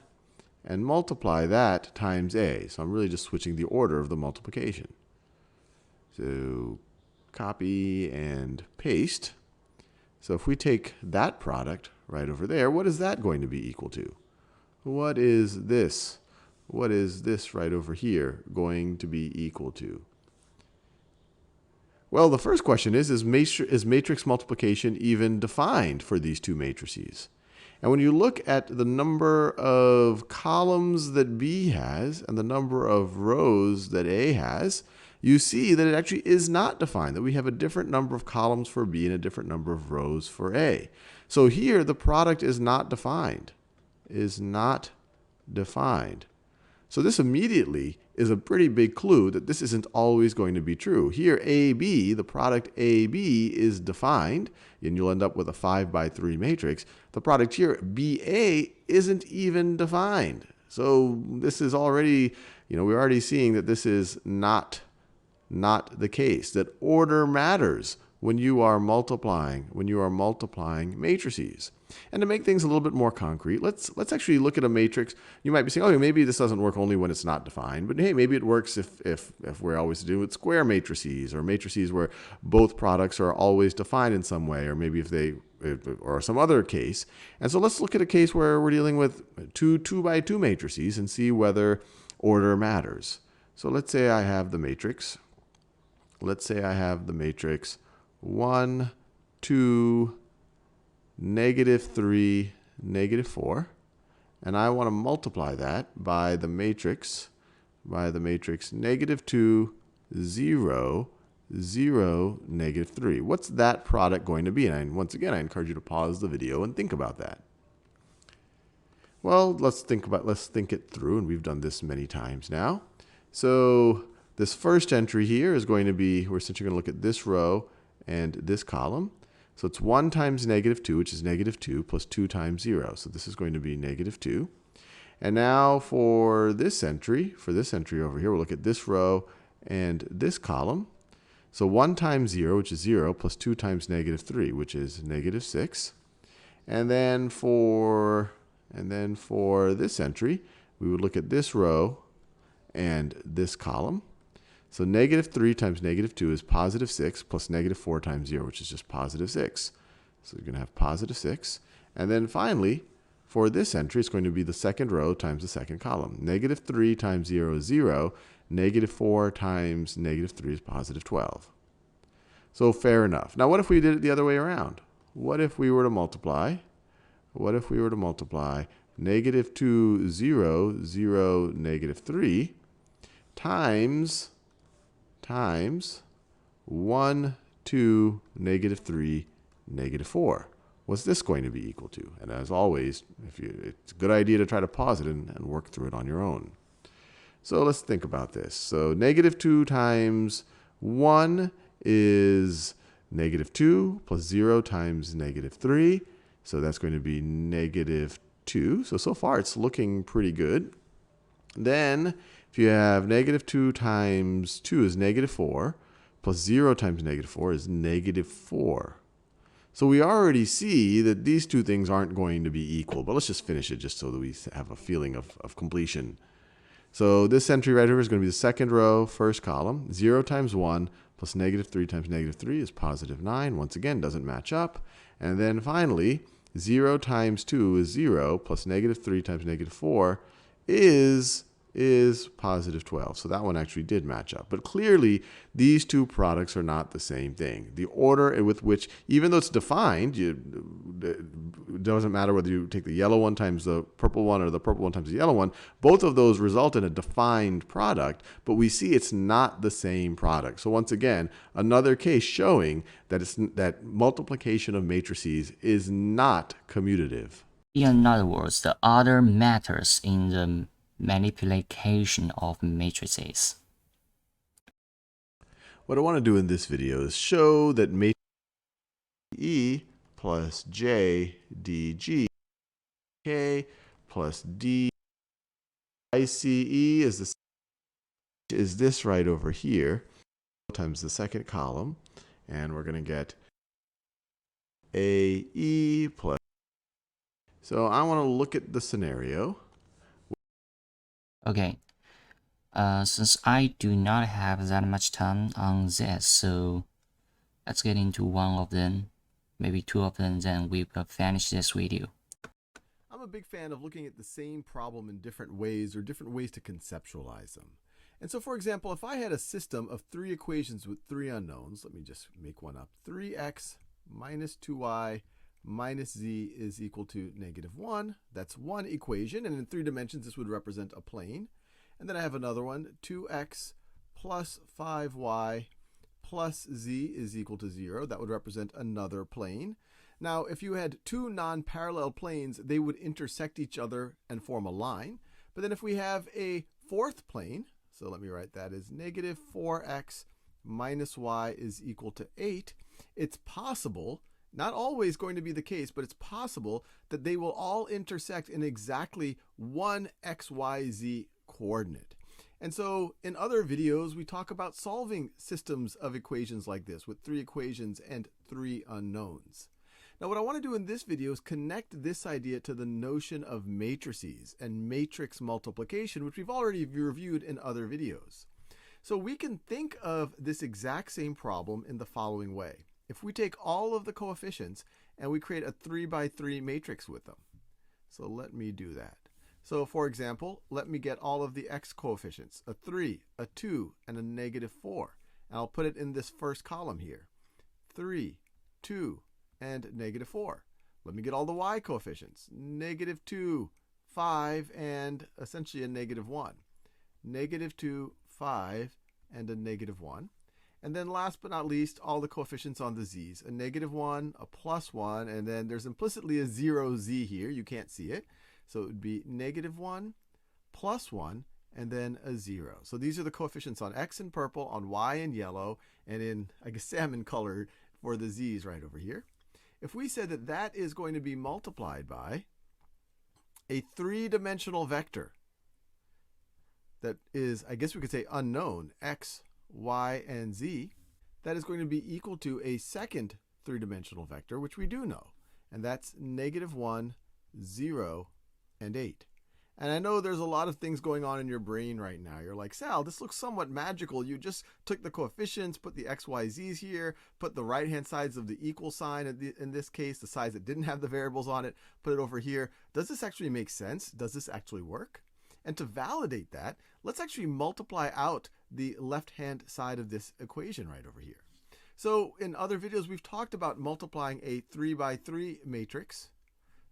and multiply that times A. So I'm really just switching the order of the multiplication. So copy and paste. So if we take that product right over there, what is that going to be equal to? What is this? What is this right over here going to be equal to? Well, the first question is matrix multiplication even defined for these two matrices? And when you look at the number of columns that B has and the number of rows that A has, you see that it actually is not defined, that we have a different number of columns for B and a different number of rows for A. So here, the product is not defined. So this immediately is a pretty big clue that this isn't always going to be true. Here, AB, the product AB is defined, and you'll end up with a 5 by 3 matrix. The product here, BA, isn't even defined. So this is already, we're already seeing that this is not the case, that order matters when you are multiplying matrices. And to make things a little bit more concrete, let's actually look at a matrix. You might be saying, oh, maybe this doesn't work only when it's not defined. But hey, maybe it works if we're always dealing with square matrices or matrices where both products are always defined in some way, or maybe or some other case. And so let's look at a case where we're dealing with two by 2 matrices and see whether order matters. So let's say I have the matrix. 1, 2, -3, -4, and I want to multiply that by the matrix -2, 0, 0, -3. What's that product going to be? And once again, I encourage you to pause the video and think about that. Well, let's think it through, and we've done this many times now. So this first entry here is going to be, we're essentially going to look at this row and this column. So it's 1 times -2, which is -2, plus 2 times 0. So this is going to be -2. And now for this entry over here, we'll look at this row and this column. So 1 times 0, which is 0, plus 2 times -3, which is -6. And then for this entry, we would look at this row and this column. So -3 times -2 is +6 plus -4 times 0, which is just +6. So you're going to have +6. And then finally, For this entry, it's going to be the second row times the second column. Negative 3 times 0 is 0. Negative 4 times negative 3 is positive 12. So fair enough. Now what if we did it the other way around? What if we were to multiply? What if we were to multiply negative 2, 0, 0, negative 3 times 1, 2, negative 3, negative 4? What's this going to be equal to? And as always, it's a good idea to try to pause it and work through it on your own. So let's think about this. So negative 2 times 1 is negative 2 plus 0 times negative 3. So that's going to be negative 2. So far it's looking pretty good. Then if you have negative 2 times 2 is negative 4, plus 0 times negative 4 is negative 4. So we already see that these two things aren't going to be equal. But let's just finish it just so that we have a feeling of completion. So this entry right here is going to be the second row, first column. 0 times 1 plus negative 3 times negative 3 is positive 9. Once again, doesn't match up. And then finally, 0 times 2 is 0, plus negative 3 times negative 4 is positive 12. So that one actually did match up. But clearly, these two products are not the same thing. The order with which, even though it's defined, it doesn't matter whether you take the yellow one times the purple one or the purple one times the yellow one. Both of those result in a defined product, but we see it's not the same product. So once again, another case showing that multiplication of matrices is not commutative. In other words, the order matters in the manipulation of matrices. What I want to do in this video is show that matrix E plus J dG K plus D ICE is this right over here times the second column, and we're going to get AE plus. So I want to look at the scenario. Okay, since I do not have that much time on this, so let's get into one of them, maybe two of them, then we will finish this video. I'm a big fan of looking at the same problem in different ways or different ways to conceptualize them. And so, for example, if I had a system of three equations with three unknowns, let me just make one up. 3x minus 2y minus z is equal to negative 1. That's one equation, and in 3 dimensions this would represent a plane. And then I have another one, 2x plus 5y plus z is equal to 0. That would represent another plane. Now, if you had two non-parallel planes, they would intersect each other and form a line. But then if we have a fourth plane, so let me write that as negative 4x minus y is equal to 8, it's possible, not always going to be the case, but it's possible that they will all intersect in exactly one xyz coordinate. And so in other videos, we talk about solving systems of equations like this with three equations and three unknowns. Now what I want to do in this video is connect this idea to the notion of matrices and matrix multiplication, which we've already reviewed in other videos. So we can think of this exact same problem in the following way. If we take all of the coefficients and we create a 3 by 3 matrix with them. So let me do that. So for example, let me get all of the x coefficients, a 3, a 2, and a negative 4. And I'll put it in this first column here. 3, 2, and negative 4. Let me get all the y coefficients, negative 2, 5, and essentially a negative 1. Negative 2, 5, and a negative 1. And then last but not least, all the coefficients on the z's, a negative 1, a plus 1, and then there's implicitly a 0z here. You can't see it. So it would be negative 1, plus 1, and then a 0. So these are the coefficients on x in purple, on y in yellow, and in, I guess, salmon color for the z's right over here. If we said that that is going to be multiplied by a three-dimensional vector that is, I guess we could say, unknown, x, y, and z, that is going to be equal to a second three-dimensional vector, which we do know, and that's negative 1, 0, and 8. And I know there's a lot of things going on in your brain right now. You're like, Sal, this looks somewhat magical. You just took the coefficients, put the x, y, z's here, put the right-hand sides of the equal sign, in this case, the sides that didn't have the variables on it, put it over here. Does this actually make sense? Does this actually work? And to validate that, let's actually multiply out the left-hand side of this equation right over here. So in other videos, we've talked about multiplying a 3 by 3 matrix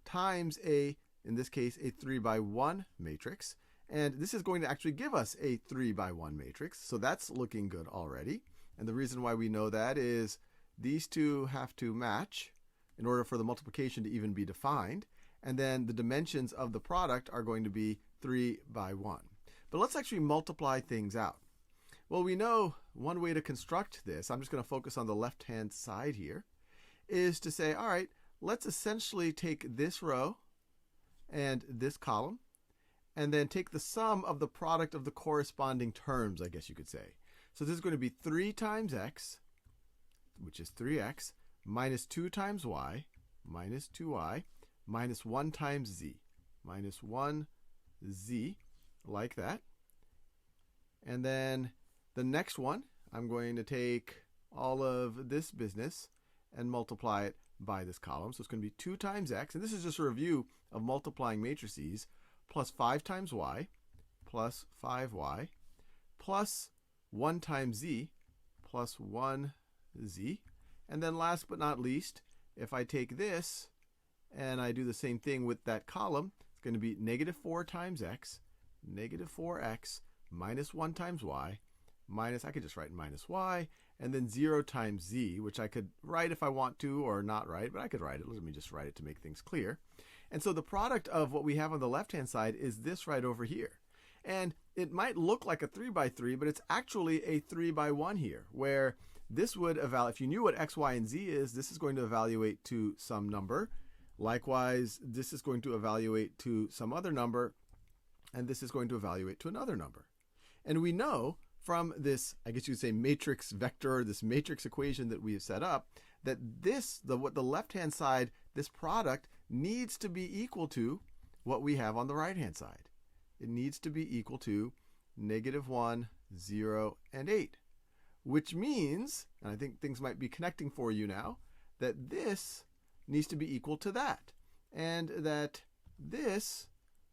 times a, in this case, a 3 by 1 matrix. And this is going to actually give us a 3 by 1 matrix. So that's looking good already. And the reason why we know that is these two have to match in order for the multiplication to even be defined. And then the dimensions of the product are going to be 3 by 1. But let's actually multiply things out. Well, we know one way to construct this, I'm just going to focus on the left-hand side here, is to say, all right, let's essentially take this row and this column, and then take the sum of the product of the corresponding terms, I guess you could say. So this is going to be 3 times x, which is 3x, minus 2 times y, minus 2y, minus 1 times z, minus 1z, like that. And then the next one, I'm going to take all of this business and multiply it by this column. So it's going to be 2 times x, and this is just a review of multiplying matrices, plus 5 times y, plus 5y, plus 1 times z, plus 1z. And then last but not least, if I take this and I do the same thing with that column, it's going to be negative 4 times x, negative 4x, minus 1 times y, minus, I could just write minus y, and then 0 times z, which I could write if I want to or not write, but I could write it. Let me just write it to make things clear. And so the product of what we have on the left-hand side is this right over here. And it might look like a 3 by 3, but it's actually a 3 by 1 here, where this would evaluate, if you knew what x, y, and z is, this is going to evaluate to some number. Likewise, this is going to evaluate to some other number, and this is going to evaluate to another number. And we know from this, I guess you could say, matrix vector, this matrix equation that we have set up, that this, what the left-hand side, this product needs to be equal to what we have on the right-hand side. It needs to be equal to negative 1, 0, and 8, which means, and I think things might be connecting for you now, that this needs to be equal to that, and that this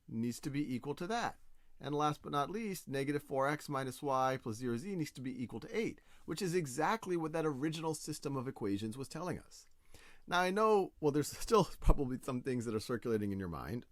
needs to be equal to that. And last but not least, negative 4x minus y plus 0z needs to be equal to 8, which is exactly what that original system of equations was telling us. Now I know, well, there's still probably some things that are circulating in your mind.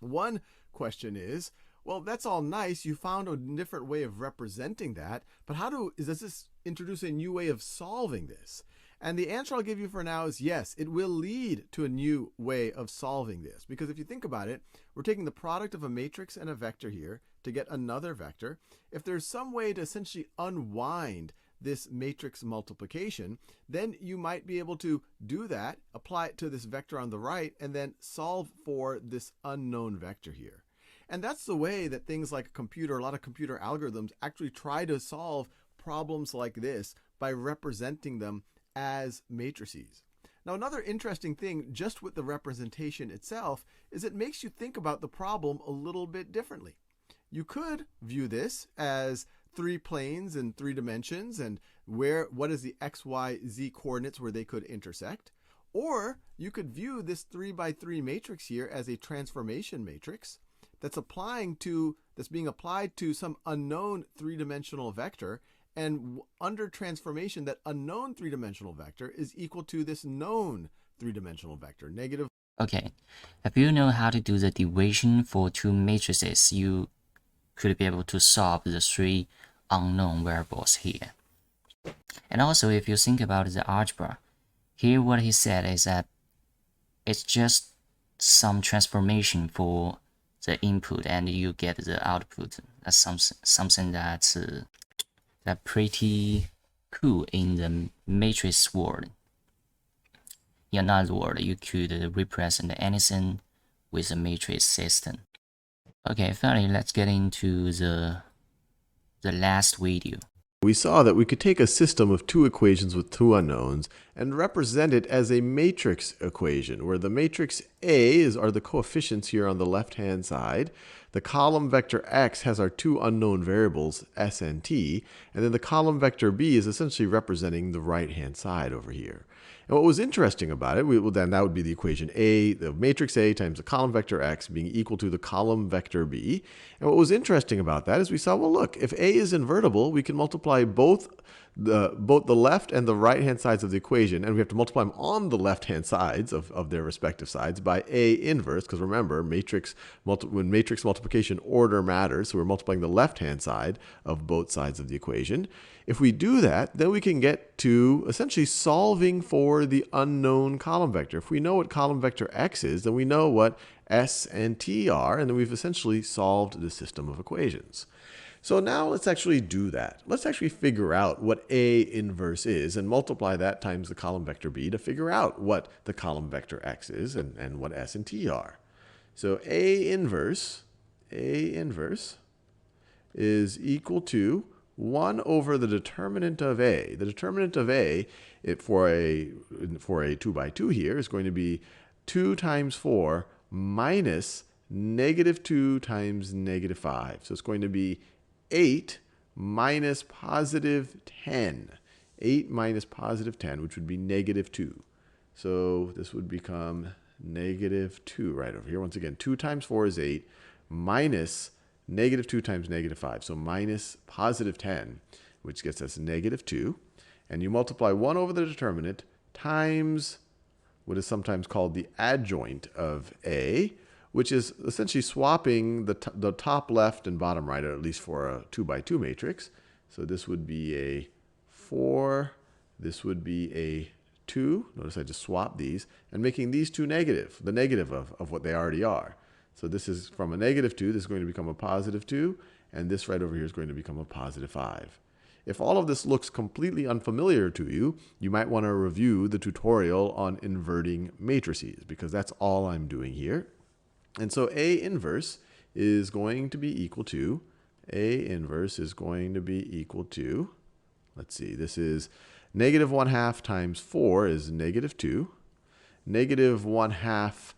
One question is, well, that's all nice. You found a different way of representing that, but does this introduce a new way of solving this? And the answer I'll give you for now is yes, it will lead to a new way of solving this. Because if you think about it, we're taking the product of a matrix and a vector here to get another vector. If there's some way to essentially unwind this matrix multiplication, then you might be able to do that, apply it to this vector on the right, and then solve for this unknown vector here. And that's the way that things like a lot of computer algorithms actually try to solve problems like this, by representing them as matrices. Now, another interesting thing just with the representation itself is it makes you think about the problem a little bit differently. You could view this as 3 planes in 3 dimensions, and what is the x, y, z coordinates where they could intersect. Or you could view this 3 by 3 matrix here as a transformation matrix that's being applied to some unknown 3-dimensional vector. And under transformation, that unknown 3-dimensional vector is equal to this known 3-dimensional vector, negative. Okay, if you know how to do the division for 2 matrices, you could be able to solve the 3 unknown variables here. And also, if you think about the algebra, here what he said is that it's just some transformation for the input and you get the output. That's something that's pretty cool in the matrix world. In other words, you could represent anything with a matrix system. Okay, finally, let's get into the last video. We saw that we could take a system of two equations with two unknowns and represent it as a matrix equation, where the matrix A are the coefficients here on the left-hand side. The column vector x has our two unknown variables, s and t, and then the column vector b is essentially representing the right-hand side over here. And what was interesting about it, then that would be the equation A, the matrix A times the column vector x being equal to the column vector B. And what was interesting about that is we saw, well, look, if A is invertible, we can multiply both the left and the right-hand sides of the equation, and we have to multiply them on the left-hand sides of their respective sides by A inverse, because remember, when matrix multiplication order matters, so we're multiplying the left-hand side of both sides of the equation. If we do that, then we can get to essentially solving for the unknown column vector. If we know what column vector x is, then we know what s and t are, and then we've essentially solved the system of equations. So now let's actually do that. Let's actually figure out what A inverse is and multiply that times the column vector B to figure out what the column vector x is and what s and t are. So A inverse is equal to 1 over the determinant of A. The determinant of A for a 2 by 2 here is going to be 2 times 4 minus negative 2 times negative 5. So it's going to be 8 minus positive 10. 8 minus positive 10, which would be negative 2. So this would become negative 2 right over here. Once again, 2 times 4 is 8 minus negative 2 times negative 5. So minus positive 10, which gets us negative 2. And you multiply 1 over the determinant times what is sometimes called the adjoint of A, which is essentially swapping the top left and bottom right, or at least for a 2 by 2 matrix. So this would be a 4, this would be a 2. Notice I just swapped these, and making these two negative, the negative of what they already are. So this is from a negative 2, this is going to become a positive 2, and this right over here is going to become a positive 5. If all of this looks completely unfamiliar to you, you might want to review the tutorial on inverting matrices, because that's all I'm doing here. And so A inverse is going to be equal to, let's see, this is negative 1/2 times 4 is negative 2. Negative 1/2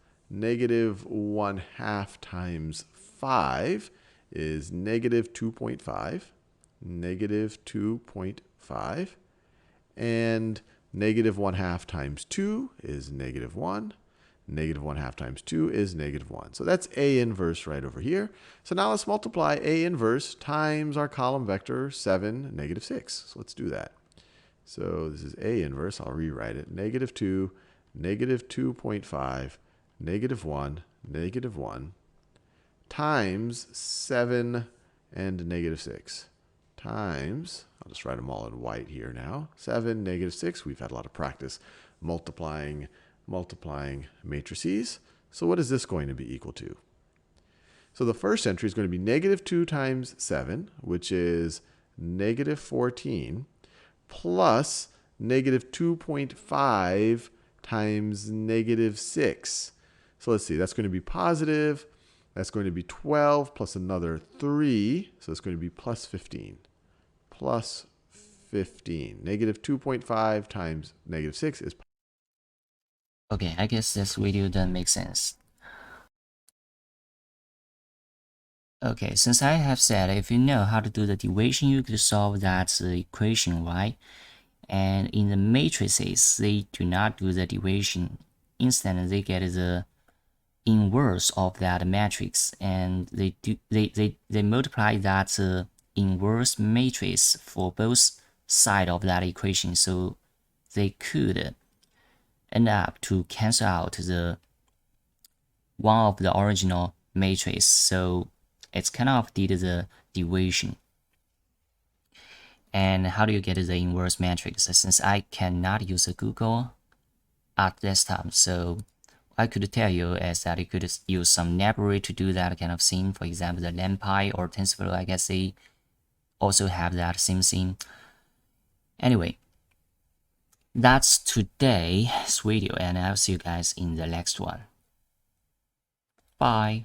times 5 is negative 2.5. Negative 2.5. And negative 1/2 times 2 is negative 1. Negative 1/2 times 2 is negative 1. So that's A inverse right over here. So now let's multiply A inverse times our column vector 7, negative 6. So let's do that. So this is A inverse. I'll rewrite it. Negative 2, negative 2.5, negative 1, negative 1, times 7 and negative 6. Times, I'll just write them all in white here now, 7, negative 6. We've had a lot of practice multiplying matrices. So what is this going to be equal to? So the first entry is going to be negative 2 times 7, which is negative 14, plus negative 2.5 times negative 6. So let's see, that's going to be positive. That's going to be 12 plus another 3. So it's going to be plus 15. Plus 15. Negative 2.5 times negative 6 is. Okay, I guess this video doesn't make sense. Okay, since I have said if you know how to do the division, you could solve that equation, right? And in the matrices, they do not do the division. Instead, they get the inverse of that matrix, and they multiply that inverse matrix for both sides of that equation, so they could end up to cancel out the one of the original matrix. So it's kind of did the division. And how do you get the inverse matrix? Since I cannot use a Google at desktop, so I could tell you is that you could use some library to do that kind of thing. For example, the NumPy or TensorFlow, I guess they also have that same thing. Anyway, that's today's video, and I'll see you guys in the next one. Bye.